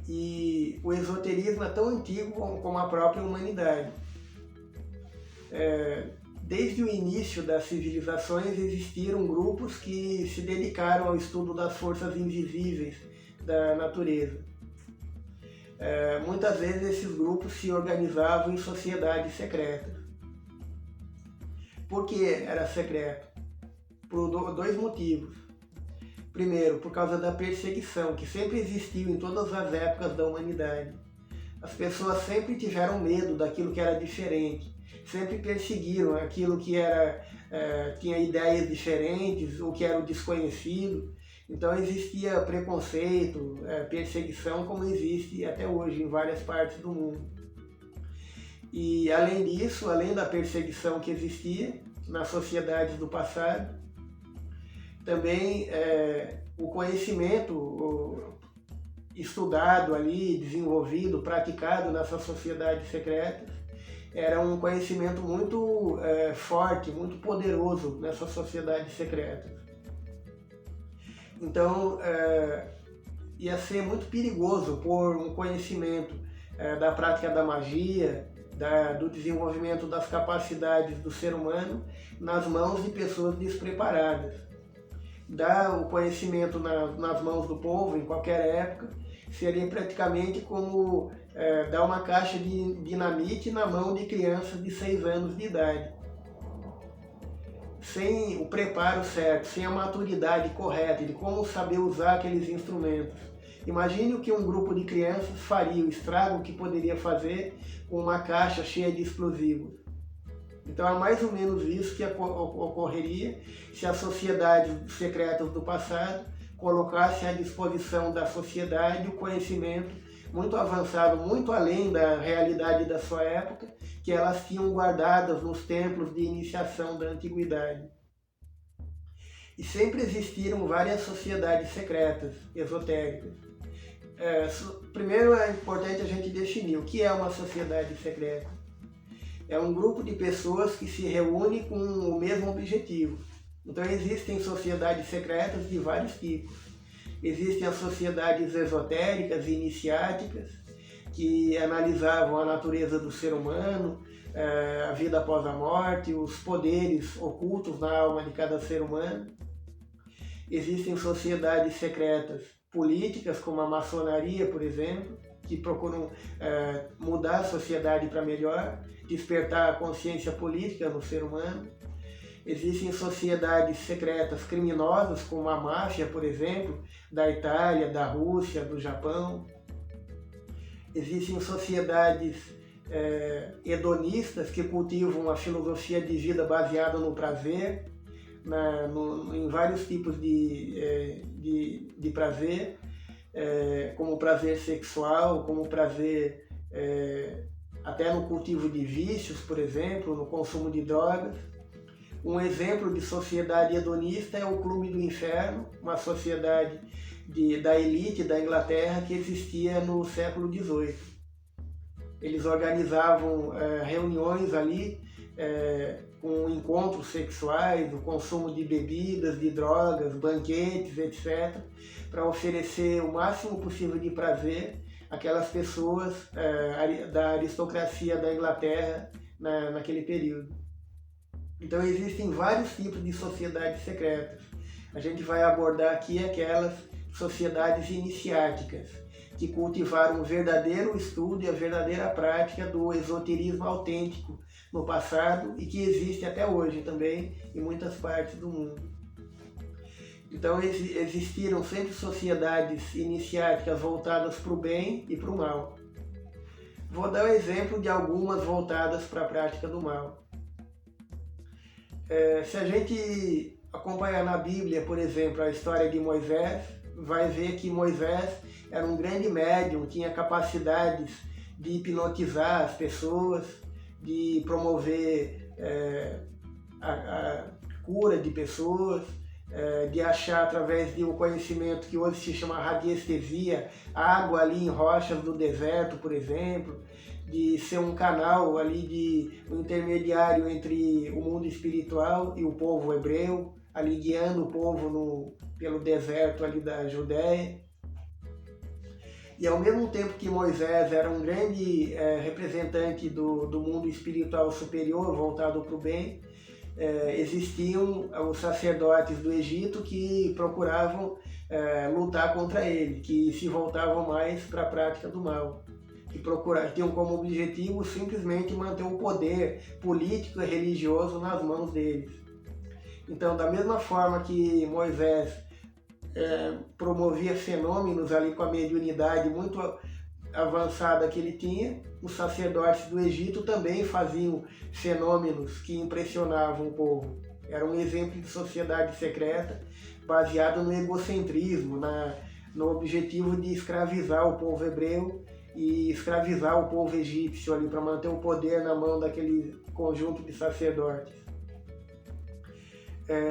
E o esoterismo é tão antigo como a própria humanidade. Desde o início das civilizações existiram grupos que se dedicaram ao estudo das forças invisíveis da natureza. Muitas vezes esses grupos se organizavam em sociedades secretas. Por que era secreto? Por dois motivos. Primeiro, por causa da perseguição, que sempre existiu em todas as épocas da humanidade. As pessoas sempre tiveram medo daquilo que era diferente, sempre perseguiram aquilo que tinha ideias diferentes, o que era o desconhecido. Então existia preconceito, perseguição, como existe até hoje em várias partes do mundo. E além disso, além da perseguição que existia nas sociedades do passado, também o conhecimento estudado ali, desenvolvido, praticado nessas sociedades secretas, era um conhecimento muito forte, muito poderoso nessas sociedades secretas. Então, ia ser muito perigoso pôr um conhecimento da prática da magia, do desenvolvimento das capacidades do ser humano nas mãos de pessoas despreparadas. Dar o conhecimento nas mãos do povo, em qualquer época, seria praticamente como dar uma caixa de dinamite na mão de crianças de 6 anos de idade. Sem o preparo certo, sem a maturidade correta de como saber usar aqueles instrumentos. Imagine o que um grupo de crianças faria, o estrago que poderia fazer com uma caixa cheia de explosivos. Então é mais ou menos isso que ocorreria se as sociedades secretas do passado colocassem à disposição da sociedade o conhecimento muito avançado, muito além da realidade da sua época, que elas tinham guardadas nos templos de iniciação da antiguidade. E sempre existiram várias sociedades secretas, esotéricas. Primeiro é importante a gente definir o que é uma sociedade secreta. É um grupo de pessoas que se reúne com o mesmo objetivo. Então existem sociedades secretas de vários tipos. Existem as sociedades esotéricas e iniciáticas, que analisavam a natureza do ser humano, a vida após a morte, os poderes ocultos na alma de cada ser humano. Existem sociedades secretas políticas, como a maçonaria, por exemplo, que procuram mudar a sociedade para melhor, despertar a consciência política no ser humano. Existem sociedades secretas criminosas, como a máfia, por exemplo, da Itália, da Rússia, do Japão. Existem sociedades hedonistas que cultivam a filosofia de vida baseada no prazer, em vários tipos de prazer, como o prazer sexual, como o prazer até no cultivo de vícios, por exemplo, no consumo de drogas. Um exemplo de sociedade hedonista é o Clube do Inferno, uma sociedade da elite da Inglaterra que existia no século XVIII. Eles organizavam reuniões ali com encontros sexuais, o consumo de bebidas, de drogas, banquetes, etc., para oferecer o máximo possível de prazer àquelas pessoas da aristocracia da Inglaterra naquele período. Então existem vários tipos de sociedades secretas. A gente vai abordar aqui aquelas sociedades iniciáticas, que cultivaram o verdadeiro estudo e a verdadeira prática do esoterismo autêntico no passado e que existe até hoje também em muitas partes do mundo. Então existiram sempre sociedades iniciáticas voltadas para o bem e para o mal. Vou dar um exemplo de algumas voltadas para a prática do mal. Se a gente acompanhar na Bíblia, por exemplo, a história de Moisés, vai ver que Moisés era um grande médium, tinha capacidades de hipnotizar as pessoas, de promover a cura de pessoas, de achar através de um conhecimento que hoje se chama radiestesia, água ali em rochas do deserto, por exemplo, de ser um canal ali, um intermediário entre o mundo espiritual e o povo hebreu, ali guiando o povo pelo deserto ali da Judéia. E ao mesmo tempo que Moisés era um grande representante do mundo espiritual superior, voltado para o bem, existiam os sacerdotes do Egito que procuravam lutar contra ele, que se voltavam mais para a prática do mal, que tinham como objetivo simplesmente manter o poder político e religioso nas mãos deles. Então, da mesma forma que Moisés promovia fenômenos ali com a mediunidade muito avançada que ele tinha, os sacerdotes do Egito também faziam fenômenos que impressionavam o povo. Era um exemplo de sociedade secreta baseado no egocentrismo, no objetivo de escravizar o povo hebreu e escravizar o povo egípcio ali para manter o poder na mão daquele conjunto de sacerdotes.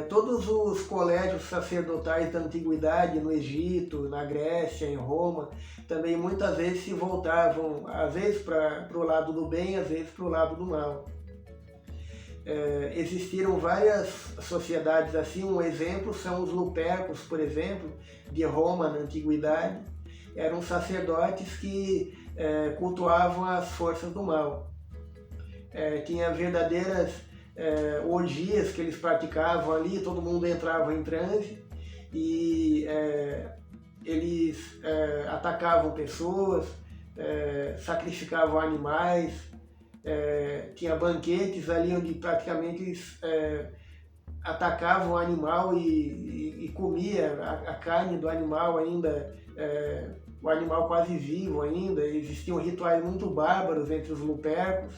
Todos os colégios sacerdotais da antiguidade no Egito, na Grécia, em Roma, também muitas vezes se voltavam, às vezes para o lado do bem, às vezes para o lado do mal. Existiram várias sociedades assim, um exemplo são os Lupercos, por exemplo, de Roma na antiguidade. Eram sacerdotes que cultuavam as forças do mal. Tinha verdadeiras orgias que eles praticavam ali, todo mundo entrava em transe e eles atacavam pessoas, sacrificavam animais, tinha banquetes ali onde praticamente eles atacavam o animal e comia a carne do animal ainda, o animal quase vivo ainda. Existiam rituais muito bárbaros entre os Lupercos.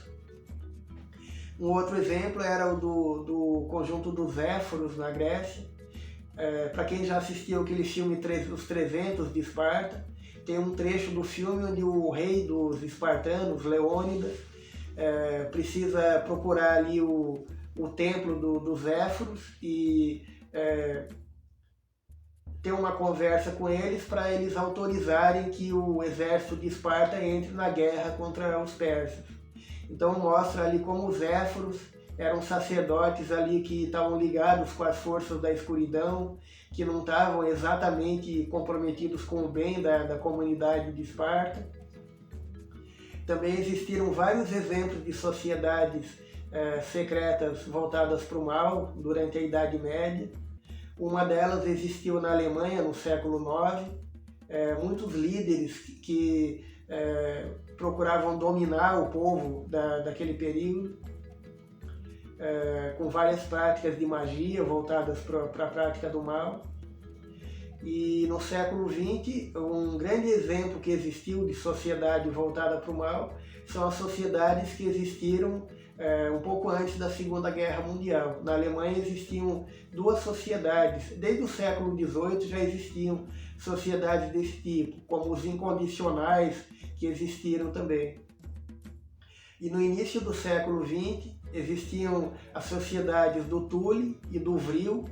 Um outro exemplo era o do conjunto dos Éforos na Grécia. Para quem já assistiu aquele filme Os 300 de Esparta, tem um trecho do filme onde o rei dos espartanos, Leônidas, precisa procurar ali o templo dos Éforos e ter uma conversa com eles para eles autorizarem que o exército de Esparta entre na guerra contra os persas. Então mostra ali como os Éforos eram sacerdotes ali que estavam ligados com as forças da escuridão, que não estavam exatamente comprometidos com o bem da comunidade de Esparta. Também existiram vários exemplos de sociedades secretas voltadas para o mal durante a Idade Média. Uma delas existiu na Alemanha no século IX. Muitos líderes que procuravam dominar o povo daquele período, com várias práticas de magia voltadas para a prática do mal. E no século XX, um grande exemplo que existiu de sociedade voltada para o mal são as sociedades que existiram um pouco antes da Segunda Guerra Mundial. Na Alemanha existiam duas sociedades, desde o século XVIII já existiam sociedades desse tipo, como os incondicionais, que existiram também. E no início do século XX existiam as sociedades do Thule e do Vril.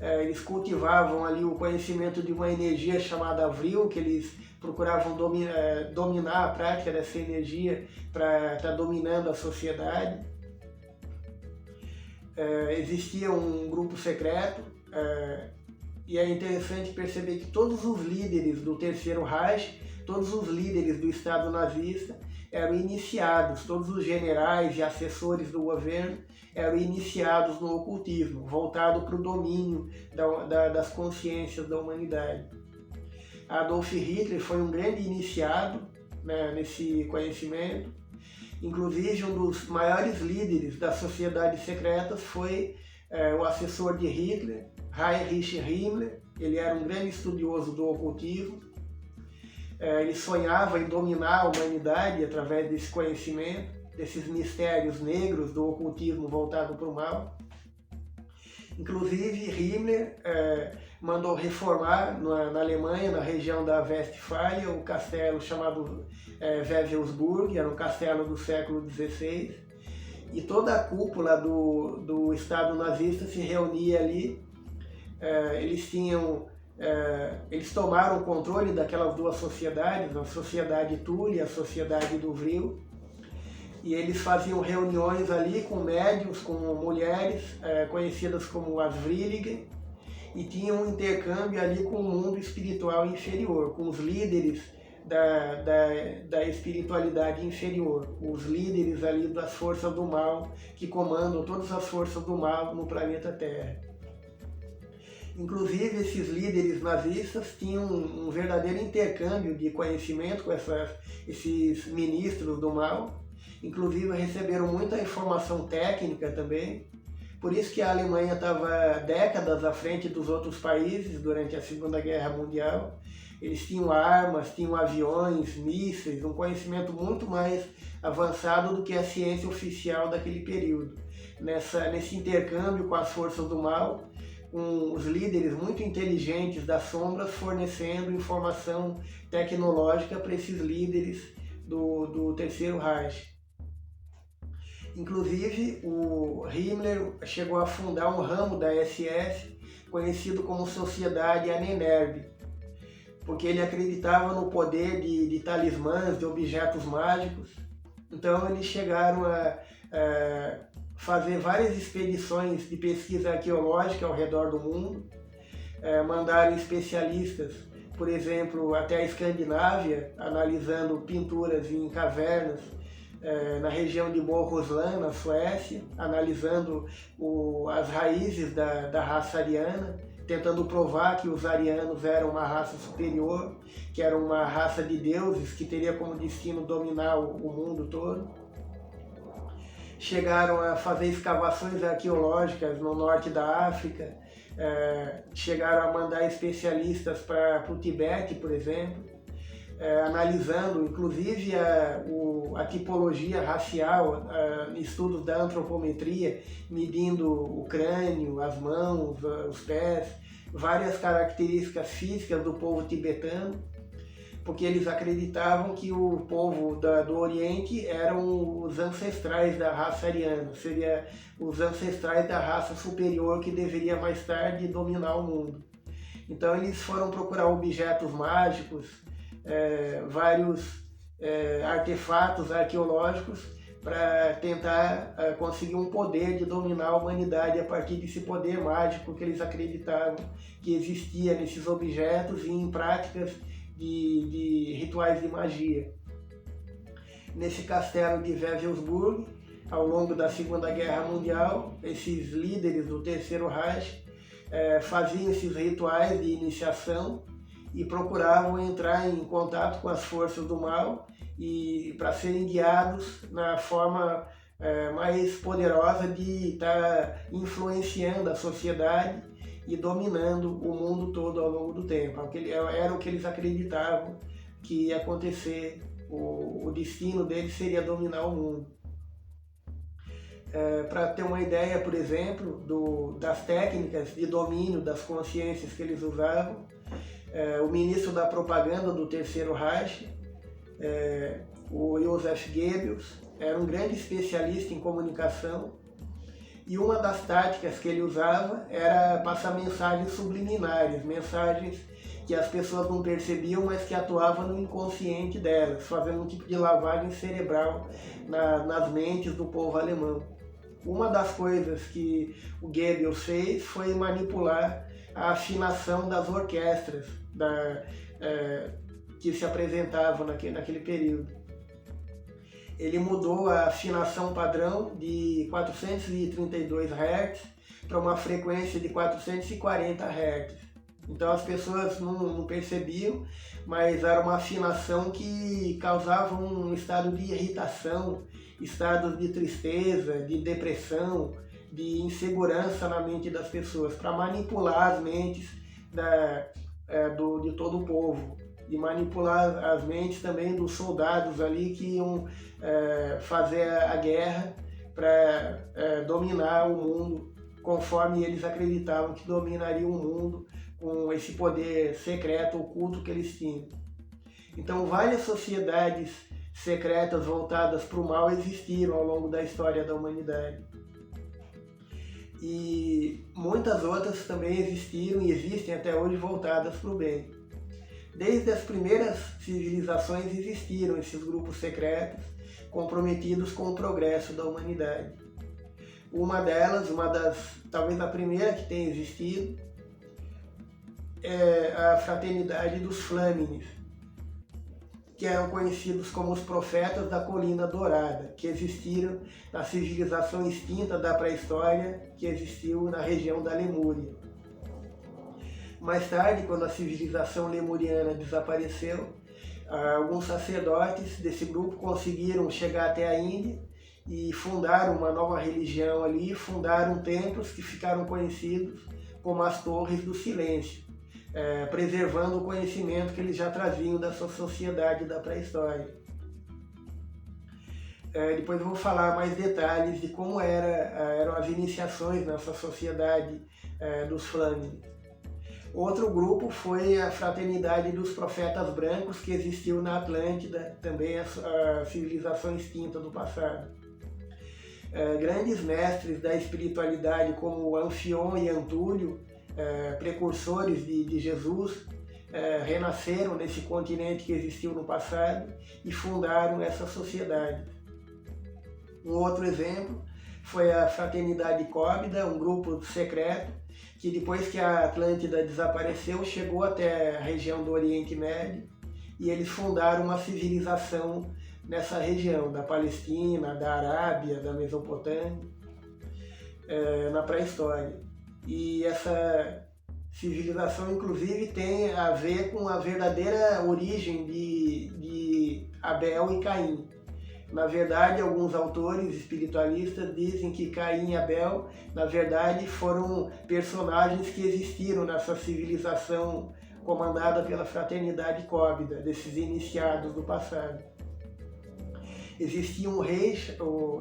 Eles cultivavam ali o conhecimento de uma energia chamada Vril, que eles procuravam dominar a prática dessa energia para estar dominando a sociedade. Existia um grupo secreto, e é interessante perceber que todos os líderes do Terceiro Reich, todos os líderes do Estado nazista eram iniciados, todos os generais e assessores do governo eram iniciados no ocultismo, voltado para o domínio das consciências da humanidade. Adolf Hitler foi um grande iniciado, né, nesse conhecimento. Inclusive, um dos maiores líderes das sociedades secretas foi o assessor de Hitler, Heinrich Himmler. Ele era um grande estudioso do ocultismo. Ele sonhava em dominar a humanidade através desse conhecimento, desses mistérios negros do ocultismo voltado para o mal. Inclusive, Himmler mandou reformar na Alemanha, na região da Westfália, um castelo chamado Wewelsburg, era um castelo do século XVI, e toda a cúpula do Estado nazista se reunia ali eles tomaram o controle daquelas duas sociedades, a sociedade Thule e a sociedade do Vril, e eles faziam reuniões ali com médiuns, com mulheres conhecidas como as Vrilig, e tinham um intercâmbio ali com o mundo espiritual inferior, com os líderes da espiritualidade inferior, os líderes ali das forças do mal, que comandam todas as forças do mal no planeta Terra. Inclusive, esses líderes nazistas tinham um verdadeiro intercâmbio de conhecimento com esses ministros do mal. Inclusive, receberam muita informação técnica também. Por isso que a Alemanha estava décadas à frente dos outros países durante a Segunda Guerra Mundial. Eles tinham armas, tinham aviões, mísseis, um conhecimento muito mais avançado do que a ciência oficial daquele período. Nesse intercâmbio com as forças do mal, com os líderes muito inteligentes das sombras fornecendo informação tecnológica para esses líderes do Terceiro Reich. Inclusive, o Himmler chegou a fundar um ramo da SS conhecido como Sociedade Ahnenerbe, porque ele acreditava no poder de talismãs, de objetos mágicos. Então eles chegaram a fazer várias expedições de pesquisa arqueológica ao redor do mundo, mandaram especialistas, por exemplo, até a Escandinávia, analisando pinturas em cavernas, na região de Bohuslän, na Suécia, analisando as raízes da raça ariana, tentando provar que os arianos eram uma raça superior, que era uma raça de deuses que teria como destino dominar o mundo todo. Chegaram a fazer escavações arqueológicas no norte da África, chegaram a mandar especialistas para o Tibete, por exemplo, analisando inclusive a tipologia racial, estudos da antropometria, medindo o crânio, as mãos, os pés, várias características físicas do povo tibetano, porque eles acreditavam que o povo do Oriente eram os ancestrais da raça ariana, seria os ancestrais da raça superior que deveria mais tarde dominar o mundo. Então eles foram procurar objetos mágicos, vários artefatos arqueológicos para tentar conseguir um poder de dominar a humanidade a partir desse poder mágico que eles acreditavam que existia nesses objetos e em práticas de rituais de magia. Nesse castelo de Wewelsburg, ao longo da Segunda Guerra Mundial, esses líderes do Terceiro Reich faziam esses rituais de iniciação e procuravam entrar em contato com as forças do mal e para serem guiados na forma mais poderosa de estar influenciando a sociedade e dominando o mundo todo ao longo do tempo. Era o que eles acreditavam que ia acontecer, o destino deles seria dominar o mundo. Para ter uma ideia, por exemplo, das técnicas de domínio das consciências que eles usavam, o ministro da propaganda do Terceiro Reich, o Joseph Goebbels, era um grande especialista em comunicação, e uma das táticas que ele usava era passar mensagens subliminares, mensagens que as pessoas não percebiam, mas que atuavam no inconsciente delas, fazendo um tipo de lavagem cerebral nas mentes do povo alemão. Uma das coisas que o Goebbels fez foi manipular a afinação das orquestras que se apresentavam naquele período. Ele mudou a afinação padrão de 432 Hz para uma frequência de 440 Hz. Então as pessoas não percebiam, mas era uma afinação que causava um estado de irritação, estados de tristeza, de depressão, de insegurança na mente das pessoas, para manipular as mentes de todo o povo, e manipular as mentes também dos soldados ali que iam fazer a guerra para dominar o mundo, conforme eles acreditavam que dominariam o mundo com esse poder secreto, oculto que eles tinham. Então várias sociedades secretas voltadas para o mal existiram ao longo da história da humanidade. e muitas outras também existiram e existem até hoje voltadas para o bem. Desde as primeiras civilizações existiram esses grupos secretos comprometidos com o progresso da humanidade. Uma delas, talvez a primeira que tenha existido, é a fraternidade dos Flâmines, que eram conhecidos como os profetas da Colina Dourada, que existiram na civilização extinta da pré-história que existiu na região da Lemúria. Mais tarde, quando a civilização lemuriana desapareceu, alguns sacerdotes desse grupo conseguiram chegar até a Índia e fundaram uma nova religião ali, fundaram templos que ficaram conhecidos como as Torres do Silêncio, preservando o conhecimento que eles já traziam da sua sociedade da pré-história. Depois eu vou falar mais detalhes de como eram as iniciações nessa sociedade dos Flâmines. Outro grupo foi a Fraternidade dos Profetas Brancos, que existiu na Atlântida, também a civilização extinta do passado. Grandes mestres da espiritualidade como Anfion e Antúlio, precursores de Jesus, renasceram nesse continente que existiu no passado e fundaram essa sociedade. Um outro exemplo foi a Fraternidade Cóbida, um grupo secreto que depois que a Atlântida desapareceu, chegou até a região do Oriente Médio e eles fundaram uma civilização nessa região, da Palestina, da Arábia, da Mesopotâmia, na pré-história. E essa civilização, inclusive, tem a ver com a verdadeira origem de Abel e Caim. Na verdade, alguns autores espiritualistas dizem que Caim e Abel, na verdade, foram personagens que existiram nessa civilização comandada pela Fraternidade Cóbida, desses iniciados do passado. Existia um rei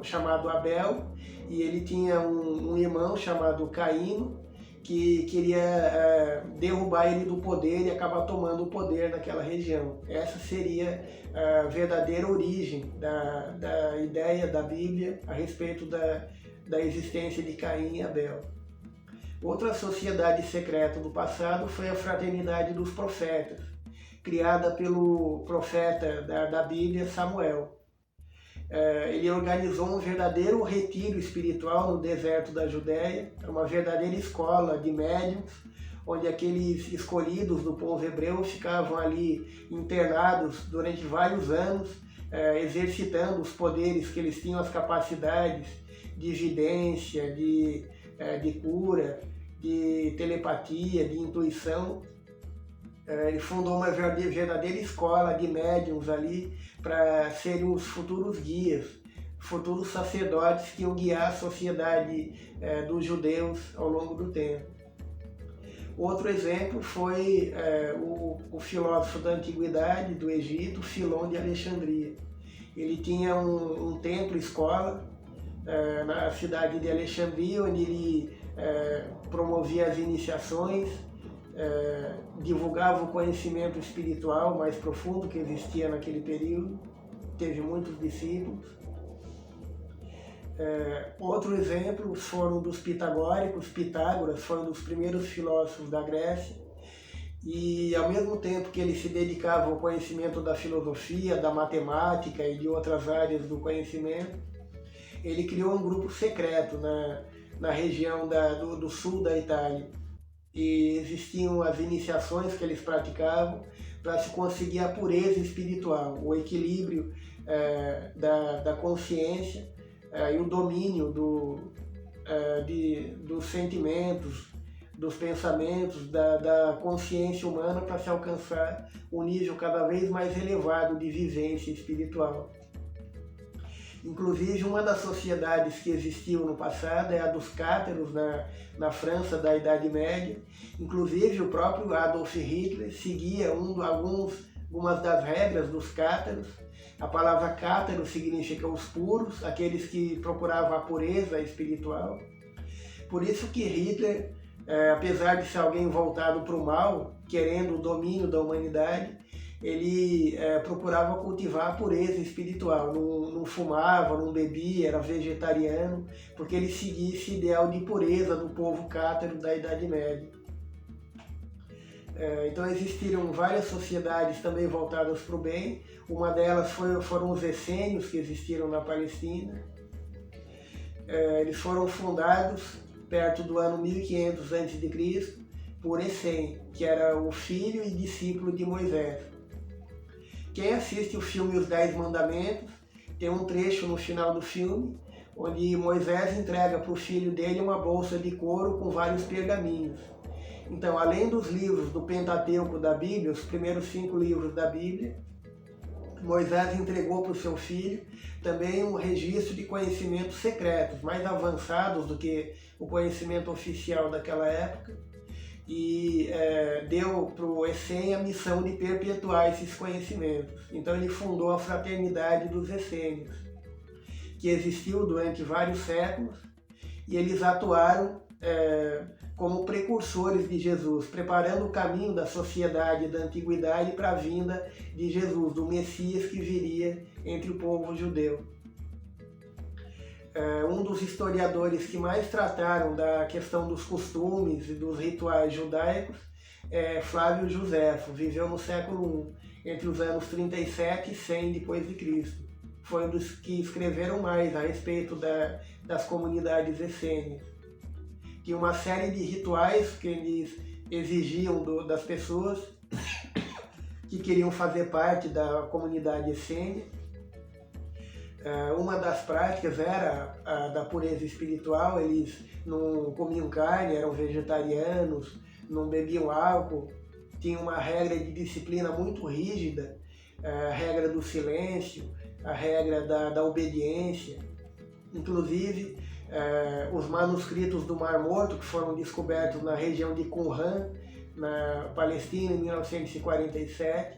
chamado Abel e ele tinha um irmão chamado Caíno que queria derrubar ele do poder e acabar tomando o poder naquela região. Essa seria a verdadeira origem da ideia da Bíblia a respeito da existência de Caim e Abel. Outra sociedade secreta do passado foi a Fraternidade dos Profetas, criada pelo profeta da Bíblia, Samuel. Ele organizou um verdadeiro retiro espiritual no deserto da Judéia, uma verdadeira escola de médiuns, onde aqueles escolhidos do povo hebreu ficavam ali internados durante vários anos, exercitando os poderes que eles tinham, as capacidades de vidência, de cura, de telepatia, de intuição. Ele fundou uma verdadeira escola de médiuns ali para serem os futuros guias, futuros sacerdotes que iam guiar a sociedade dos judeus ao longo do tempo. Outro exemplo foi o filósofo da antiguidade do Egito, Filon de Alexandria. Ele tinha um templo-escola na cidade de Alexandria, onde ele promovia as iniciações, divulgava o conhecimento espiritual mais profundo que existia naquele período, teve muitos discípulos. Outro exemplo foram dos pitagóricos. Pitágoras foi um dos primeiros filósofos da Grécia e, ao mesmo tempo que ele se dedicava ao conhecimento da filosofia, da matemática e de outras áreas do conhecimento, ele criou um grupo secreto na região do sul da Itália. E existiam as iniciações que eles praticavam para se conseguir a pureza espiritual, o equilíbrio da consciência e o domínio dos sentimentos, dos pensamentos, da consciência humana para se alcançar um nível cada vez mais elevado de vivência espiritual. Inclusive, uma das sociedades que existiu no passado é a dos cátaros, na França da Idade Média. Inclusive, o próprio Adolf Hitler seguia algumas das regras dos cátaros. A palavra cátaro significa os puros, aqueles que procuravam a pureza espiritual. Por isso que Hitler, apesar de ser alguém voltado para o mal, querendo o domínio da humanidade, ele procurava cultivar a pureza espiritual, não fumava, não bebia, era vegetariano, porque ele seguia esse ideal de pureza do povo cátaro da Idade Média. Então existiram várias sociedades também voltadas para o bem. Uma delas foram os essênios, que existiram na Palestina. Eles foram fundados perto do ano 1500 a.C. por Essênio, que era o filho e discípulo de Moisés. Quem assiste o filme Os 10 Mandamentos, tem um trecho no final do filme, onde Moisés entrega para o filho dele uma bolsa de couro com vários pergaminhos. Então, além dos livros do Pentateuco da Bíblia, os primeiros 5 livros da Bíblia, Moisés entregou para o seu filho também um registro de conhecimentos secretos, mais avançados do que o conhecimento oficial daquela época, e deu para o Essênio a missão de perpetuar esses conhecimentos. Então ele fundou a Fraternidade dos Essênios, que existiu durante vários séculos, e eles atuaram como precursores de Jesus, preparando o caminho da sociedade da antiguidade para a vinda de Jesus, do Messias que viria entre o povo judeu. Um dos historiadores que mais trataram da questão dos costumes e dos rituais judaicos é Flávio Joséfo, viveu no século I, entre os anos 37 e 100 depois de Cristo. Foi um dos que escreveram mais a respeito das comunidades essênias. Tinha uma série de rituais que eles exigiam das pessoas que queriam fazer parte da comunidade essênia. Uma das práticas era a da pureza espiritual. Eles não comiam carne, eram vegetarianos, não bebiam álcool, tinha uma regra de disciplina muito rígida, a regra do silêncio, a regra da obediência. Inclusive, os manuscritos do Mar Morto, que foram descobertos na região de Qumran, na Palestina, em 1947,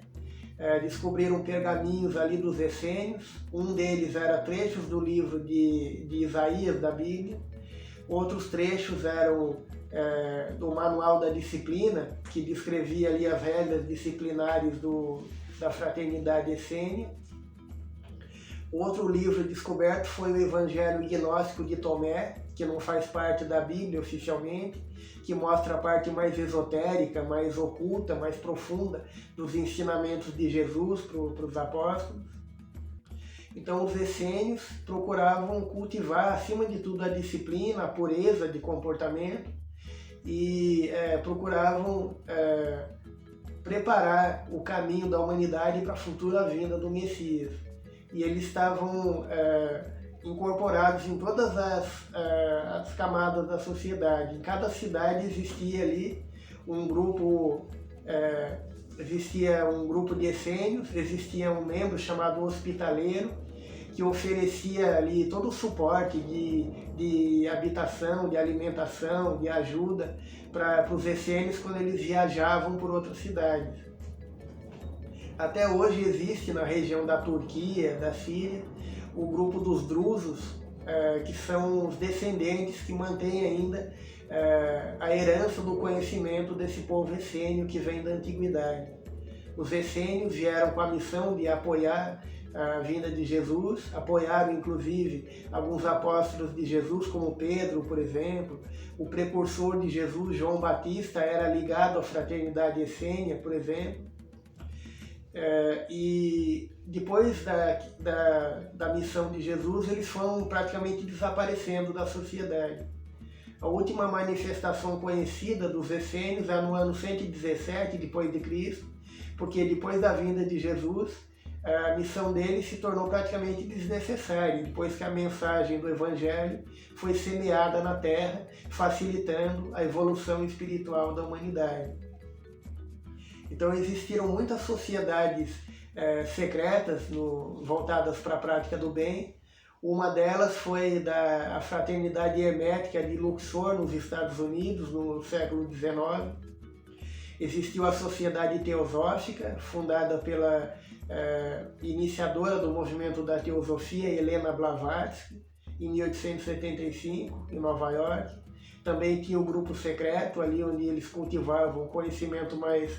descobriram pergaminhos ali dos essênios. Um deles era trechos do livro de Isaías, da Bíblia. Outros trechos eram do Manual da Disciplina, que descrevia ali as regras disciplinares da Fraternidade Essênia. Outro livro descoberto foi o Evangelho Gnóstico de Tomé, que não faz parte da Bíblia oficialmente, que mostra a parte mais esotérica, mais oculta, mais profunda dos ensinamentos de Jesus para os apóstolos. Então os essênios procuravam cultivar, acima de tudo, a disciplina, a pureza de comportamento e procuravam preparar o caminho da humanidade para a futura vinda do Messias. E eles estavam incorporados em todas as camadas da sociedade. Em cada cidade existia ali um grupo, de essênios, existia um membro chamado hospitaleiro, que oferecia ali todo o suporte de habitação, de alimentação, de ajuda para os essênios quando eles viajavam por outras cidades. Até hoje existe na região da Turquia, da Síria, o grupo dos drusos, que são os descendentes que mantêm ainda a herança do conhecimento desse povo essênio que vem da antiguidade. Os essênios vieram com a missão de apoiar a vinda de Jesus, apoiaram inclusive alguns apóstolos de Jesus, como Pedro, por exemplo. O precursor de Jesus, João Batista, era ligado à Fraternidade Essênia, por exemplo. E depois da missão de Jesus, eles foram praticamente desaparecendo da sociedade. A última manifestação conhecida dos essênios é no ano 117 depois de Cristo, porque depois da vinda de Jesus, a missão deles se tornou praticamente desnecessária, depois que a mensagem do Evangelho foi semeada na Terra, facilitando a evolução espiritual da humanidade. Então existiram muitas sociedades secretas voltadas para a prática do bem. Uma delas foi a Fraternidade Hermética de Luxor, nos Estados Unidos, no século XIX. Existiu a Sociedade Teosófica, fundada pela iniciadora do movimento da teosofia, Helena Blavatsky, em 1875, em Nova York. Também tinha o grupo secreto, ali onde eles cultivavam conhecimento mais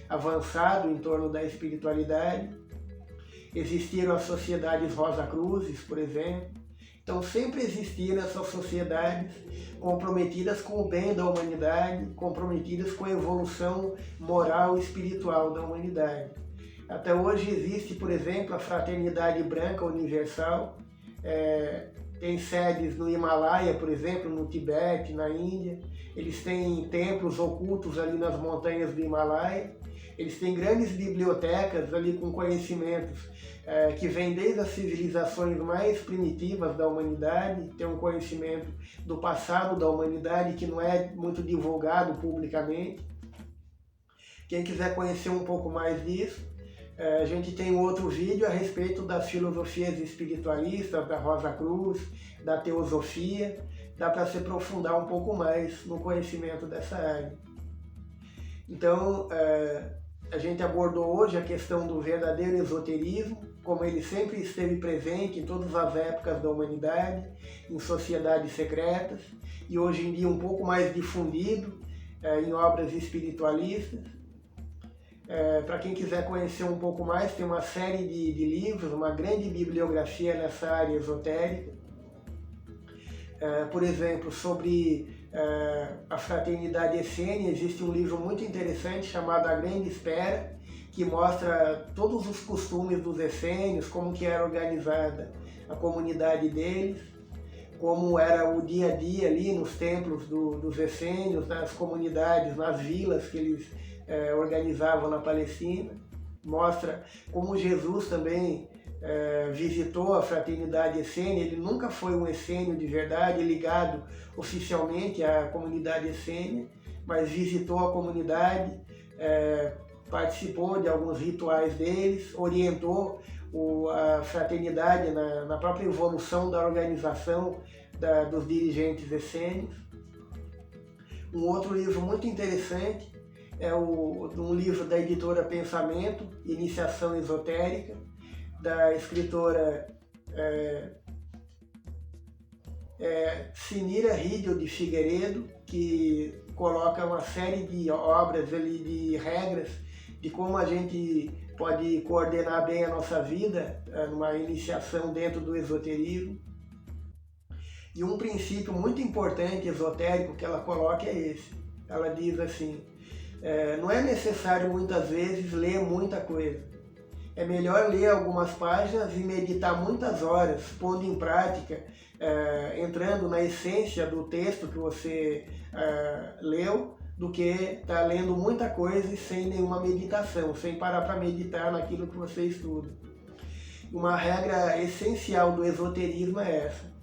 avançado em torno da espiritualidade. Existiram as sociedades Rosa Cruzes, por exemplo. Então sempre existiram essas sociedades comprometidas com o bem da humanidade, comprometidas com a evolução moral e espiritual da humanidade. Até hoje existe, por exemplo, a Fraternidade Branca Universal, tem sedes no Himalaia, por exemplo, no Tibete, na Índia. Eles têm templos ocultos ali nas montanhas do Himalaia. Eles têm grandes bibliotecas ali com conhecimentos que vêm desde as civilizações mais primitivas da humanidade, tem um conhecimento do passado da humanidade que não é muito divulgado publicamente. Quem quiser conhecer um pouco mais disso, a gente tem um outro vídeo a respeito das filosofias espiritualistas, da Rosa Cruz, da teosofia. Dá para se aprofundar um pouco mais no conhecimento dessa área. Então, a gente abordou hoje a questão do verdadeiro esoterismo, como ele sempre esteve presente em todas as épocas da humanidade, em sociedades secretas, e hoje em dia um pouco mais difundido em obras espiritualistas. Para quem quiser conhecer um pouco mais, tem uma série de livros, uma grande bibliografia nessa área esotérica. Por exemplo, sobre a fraternidade essênia, existe um livro muito interessante chamado A Grande Espera, que mostra todos os costumes dos essênios, como que era organizada a comunidade deles, como era o dia a dia ali nos templos dos essênios, nas comunidades, nas vilas que eles organizavam na Palestina. Mostra como Jesus também visitou a fraternidade essênia. Ele nunca foi um essênio de verdade, ligado oficialmente à comunidade essênia, mas visitou a comunidade, participou de alguns rituais deles, orientou a fraternidade na própria evolução da organização dos dirigentes essênios. Um outro livro muito interessante é um livro da editora Pensamento, Iniciação Esotérica, da escritora Sinira Rídio de Figueiredo, que coloca uma série de obras ali, de regras, de como a gente pode coordenar bem a nossa vida, numa iniciação dentro do esoterismo. E um princípio muito importante esotérico que ela coloca é esse. Ela diz assim: não é necessário muitas vezes ler muita coisa. É melhor ler algumas páginas e meditar muitas horas, pondo em prática, entrando na essência do texto que você leu, do que estar lendo muita coisa e sem nenhuma meditação, sem parar para meditar naquilo que você estuda. Uma regra essencial do esoterismo é essa.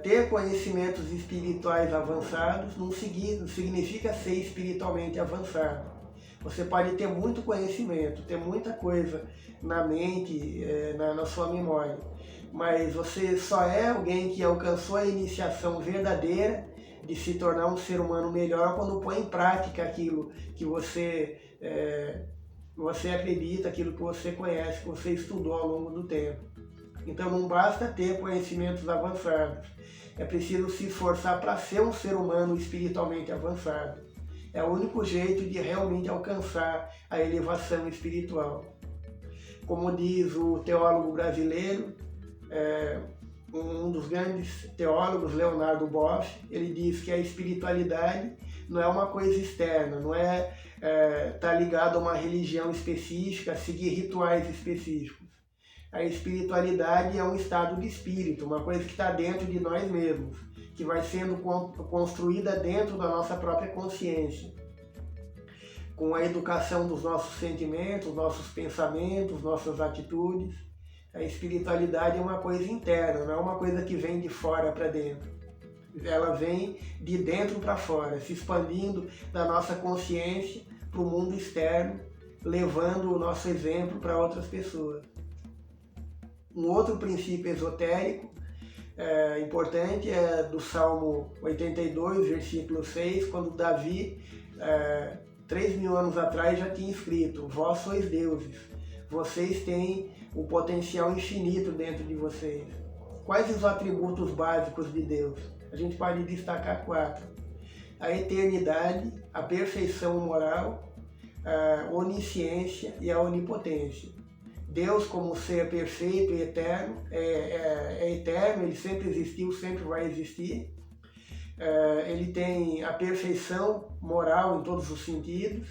Ter conhecimentos espirituais avançados não significa ser espiritualmente avançado. Você pode ter muito conhecimento, ter muita coisa na mente, na sua memória, mas você só é alguém que alcançou a iniciação verdadeira de se tornar um ser humano melhor quando põe em prática aquilo que você acredita, aquilo que você conhece, que você estudou ao longo do tempo. Então não basta ter conhecimentos avançados, é preciso se esforçar para ser um ser humano espiritualmente avançado. É o único jeito de realmente alcançar a elevação espiritual. Como diz o teólogo brasileiro, um dos grandes teólogos, Leonardo Boff, ele diz que a espiritualidade não é uma coisa externa, não é estar ligado a uma religião específica, seguir rituais específicos. A espiritualidade é um estado de espírito, uma coisa que está dentro de nós mesmos, que vai sendo construída dentro da nossa própria consciência, com a educação dos nossos sentimentos, nossos pensamentos, nossas atitudes. A espiritualidade é uma coisa interna, não é uma coisa que vem de fora para dentro. Ela vem de dentro para fora, se expandindo da nossa consciência para o mundo externo, levando o nosso exemplo para outras pessoas. Um outro princípio esotérico importante é do Salmo 82, versículo 6, quando Davi, 3.000 anos atrás, já tinha escrito: vós sois deuses, vocês têm o potencial infinito dentro de vocês. Quais os atributos básicos de Deus? A gente pode destacar 4. A eternidade, a perfeição moral, a onisciência e a onipotência. Deus, como ser perfeito e eterno, é eterno, ele sempre existiu, sempre vai existir. Ele tem a perfeição moral em todos os sentidos,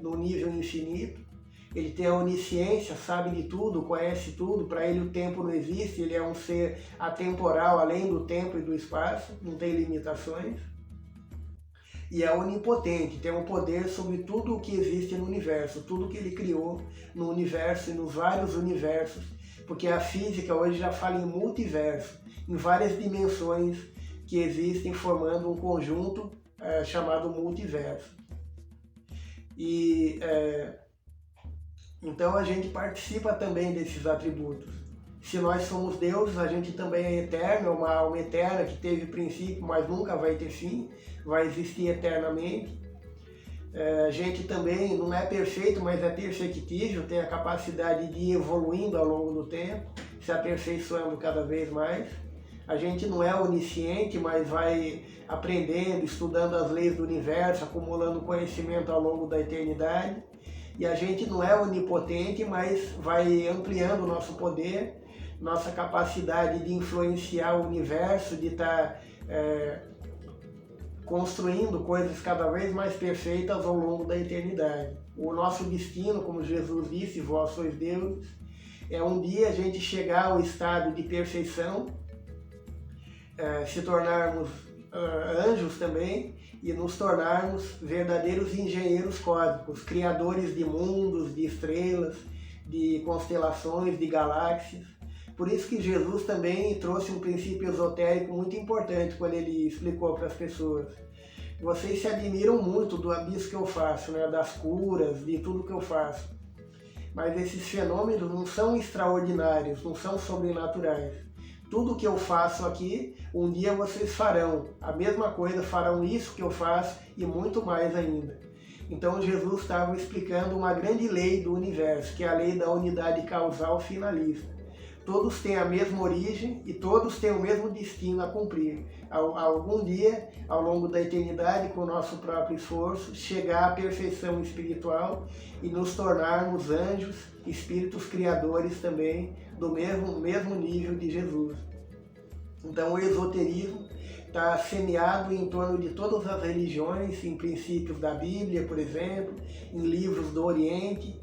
no nível infinito. Ele tem a onisciência, sabe de tudo, conhece tudo, para ele o tempo não existe, ele é um ser atemporal, além do tempo e do espaço, não tem limitações. E é onipotente, tem um poder sobre tudo o que existe no universo, tudo que ele criou no universo e nos vários universos, porque a física hoje já fala em multiverso, em várias dimensões que existem formando um conjunto chamado multiverso. Então a gente participa também desses atributos. Se nós somos deuses, a gente também é eterno, é uma alma eterna que teve princípio, mas nunca vai ter fim, vai existir eternamente. A gente também não é perfeito, mas é perfectível, tem a capacidade de ir evoluindo ao longo do tempo, se aperfeiçoando cada vez mais. A gente não é onisciente, mas vai aprendendo, estudando as leis do universo, acumulando conhecimento ao longo da eternidade. E a gente não é onipotente, mas vai ampliando o nosso poder, nossa capacidade de influenciar o universo, de estar construindo coisas cada vez mais perfeitas ao longo da eternidade. O nosso destino, como Jesus disse, vós sois deuses, é um dia a gente chegar ao estado de perfeição, se tornarmos anjos também e nos tornarmos verdadeiros engenheiros cósmicos, criadores de mundos, de estrelas, de constelações, de galáxias. Por isso que Jesus também trouxe um princípio esotérico muito importante quando ele explicou para as pessoas. Vocês se admiram muito do abismo que eu faço, né? Das curas, de tudo que eu faço. Mas esses fenômenos não são extraordinários, não são sobrenaturais. Tudo que eu faço aqui, um dia vocês farão a mesma coisa, farão isso que eu faço e muito mais ainda. Então Jesus estava explicando uma grande lei do universo, que é a lei da unidade causal finalista. Todos têm a mesma origem e todos têm o mesmo destino a cumprir. Algum dia, ao longo da eternidade, com o nosso próprio esforço, chegar à perfeição espiritual e nos tornarmos anjos, espíritos criadores também, do mesmo nível de Jesus. Então o esoterismo está semeado em torno de todas as religiões, em princípios da Bíblia, por exemplo, em livros do Oriente,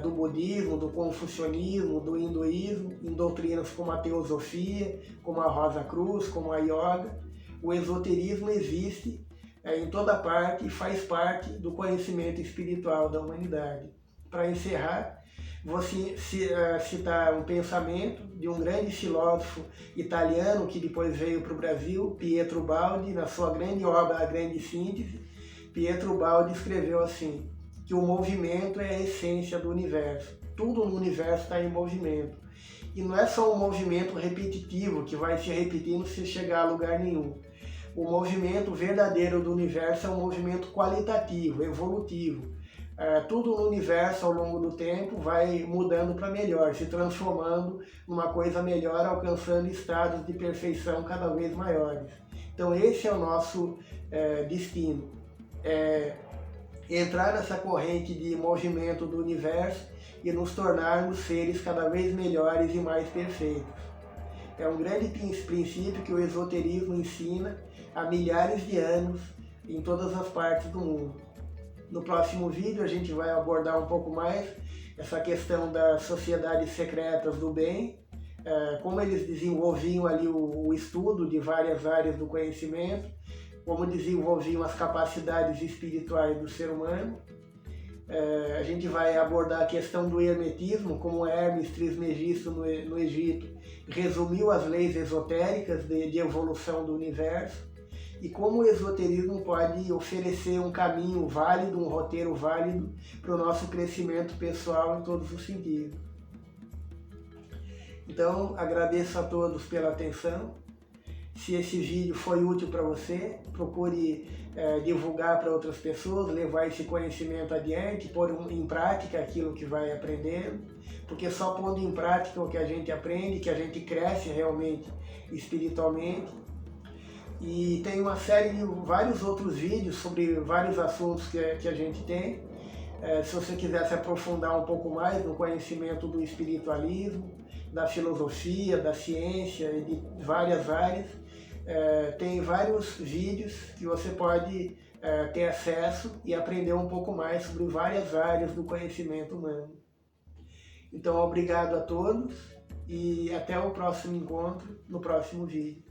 do budismo, do confucionismo, do hinduísmo, em doutrinas como a teosofia, como a Rosa Cruz, como a yoga. O esoterismo existe em toda parte e faz parte do conhecimento espiritual da humanidade. Para encerrar, vou citar um pensamento de um grande filósofo italiano que depois veio para o Brasil, Pietro Baldi, na sua grande obra A Grande Síntese. Pietro Baldi escreveu assim: que o movimento é a essência do universo. Tudo no universo está em movimento. E não é só um movimento repetitivo que vai se repetindo sem chegar a lugar nenhum. O movimento verdadeiro do universo é um movimento qualitativo, evolutivo. Tudo no universo ao longo do tempo vai mudando para melhor, se transformando numa coisa melhor, alcançando estados de perfeição cada vez maiores. Então esse é o nosso destino. Entrar nessa corrente de movimento do universo e nos tornarmos seres cada vez melhores e mais perfeitos. É um grande princípio que o esoterismo ensina há milhares de anos em todas as partes do mundo. No próximo vídeo a gente vai abordar um pouco mais essa questão das sociedades secretas do bem, como eles desenvolviam ali o estudo de várias áreas do conhecimento, como desenvolviam as capacidades espirituais do ser humano. A gente vai abordar a questão do hermetismo, como Hermes Trismegisto no Egito resumiu as leis esotéricas de evolução do universo, e como o esoterismo pode oferecer um caminho válido, um roteiro válido para o nosso crescimento pessoal em todos os sentidos. Então, agradeço a todos pela atenção. Se esse vídeo foi útil para você, procure divulgar para outras pessoas, levar esse conhecimento adiante, pôr em prática aquilo que vai aprendendo, porque só pondo em prática o que a gente aprende, que a gente cresce realmente espiritualmente. E tem uma série de vários outros vídeos sobre vários assuntos que a gente tem. Se você quiser se aprofundar um pouco mais no conhecimento do espiritualismo, da filosofia, da ciência e de várias áreas, tem vários vídeos que você pode ter acesso e aprender um pouco mais sobre várias áreas do conhecimento humano. Então, obrigado a todos e até o próximo encontro, no próximo vídeo.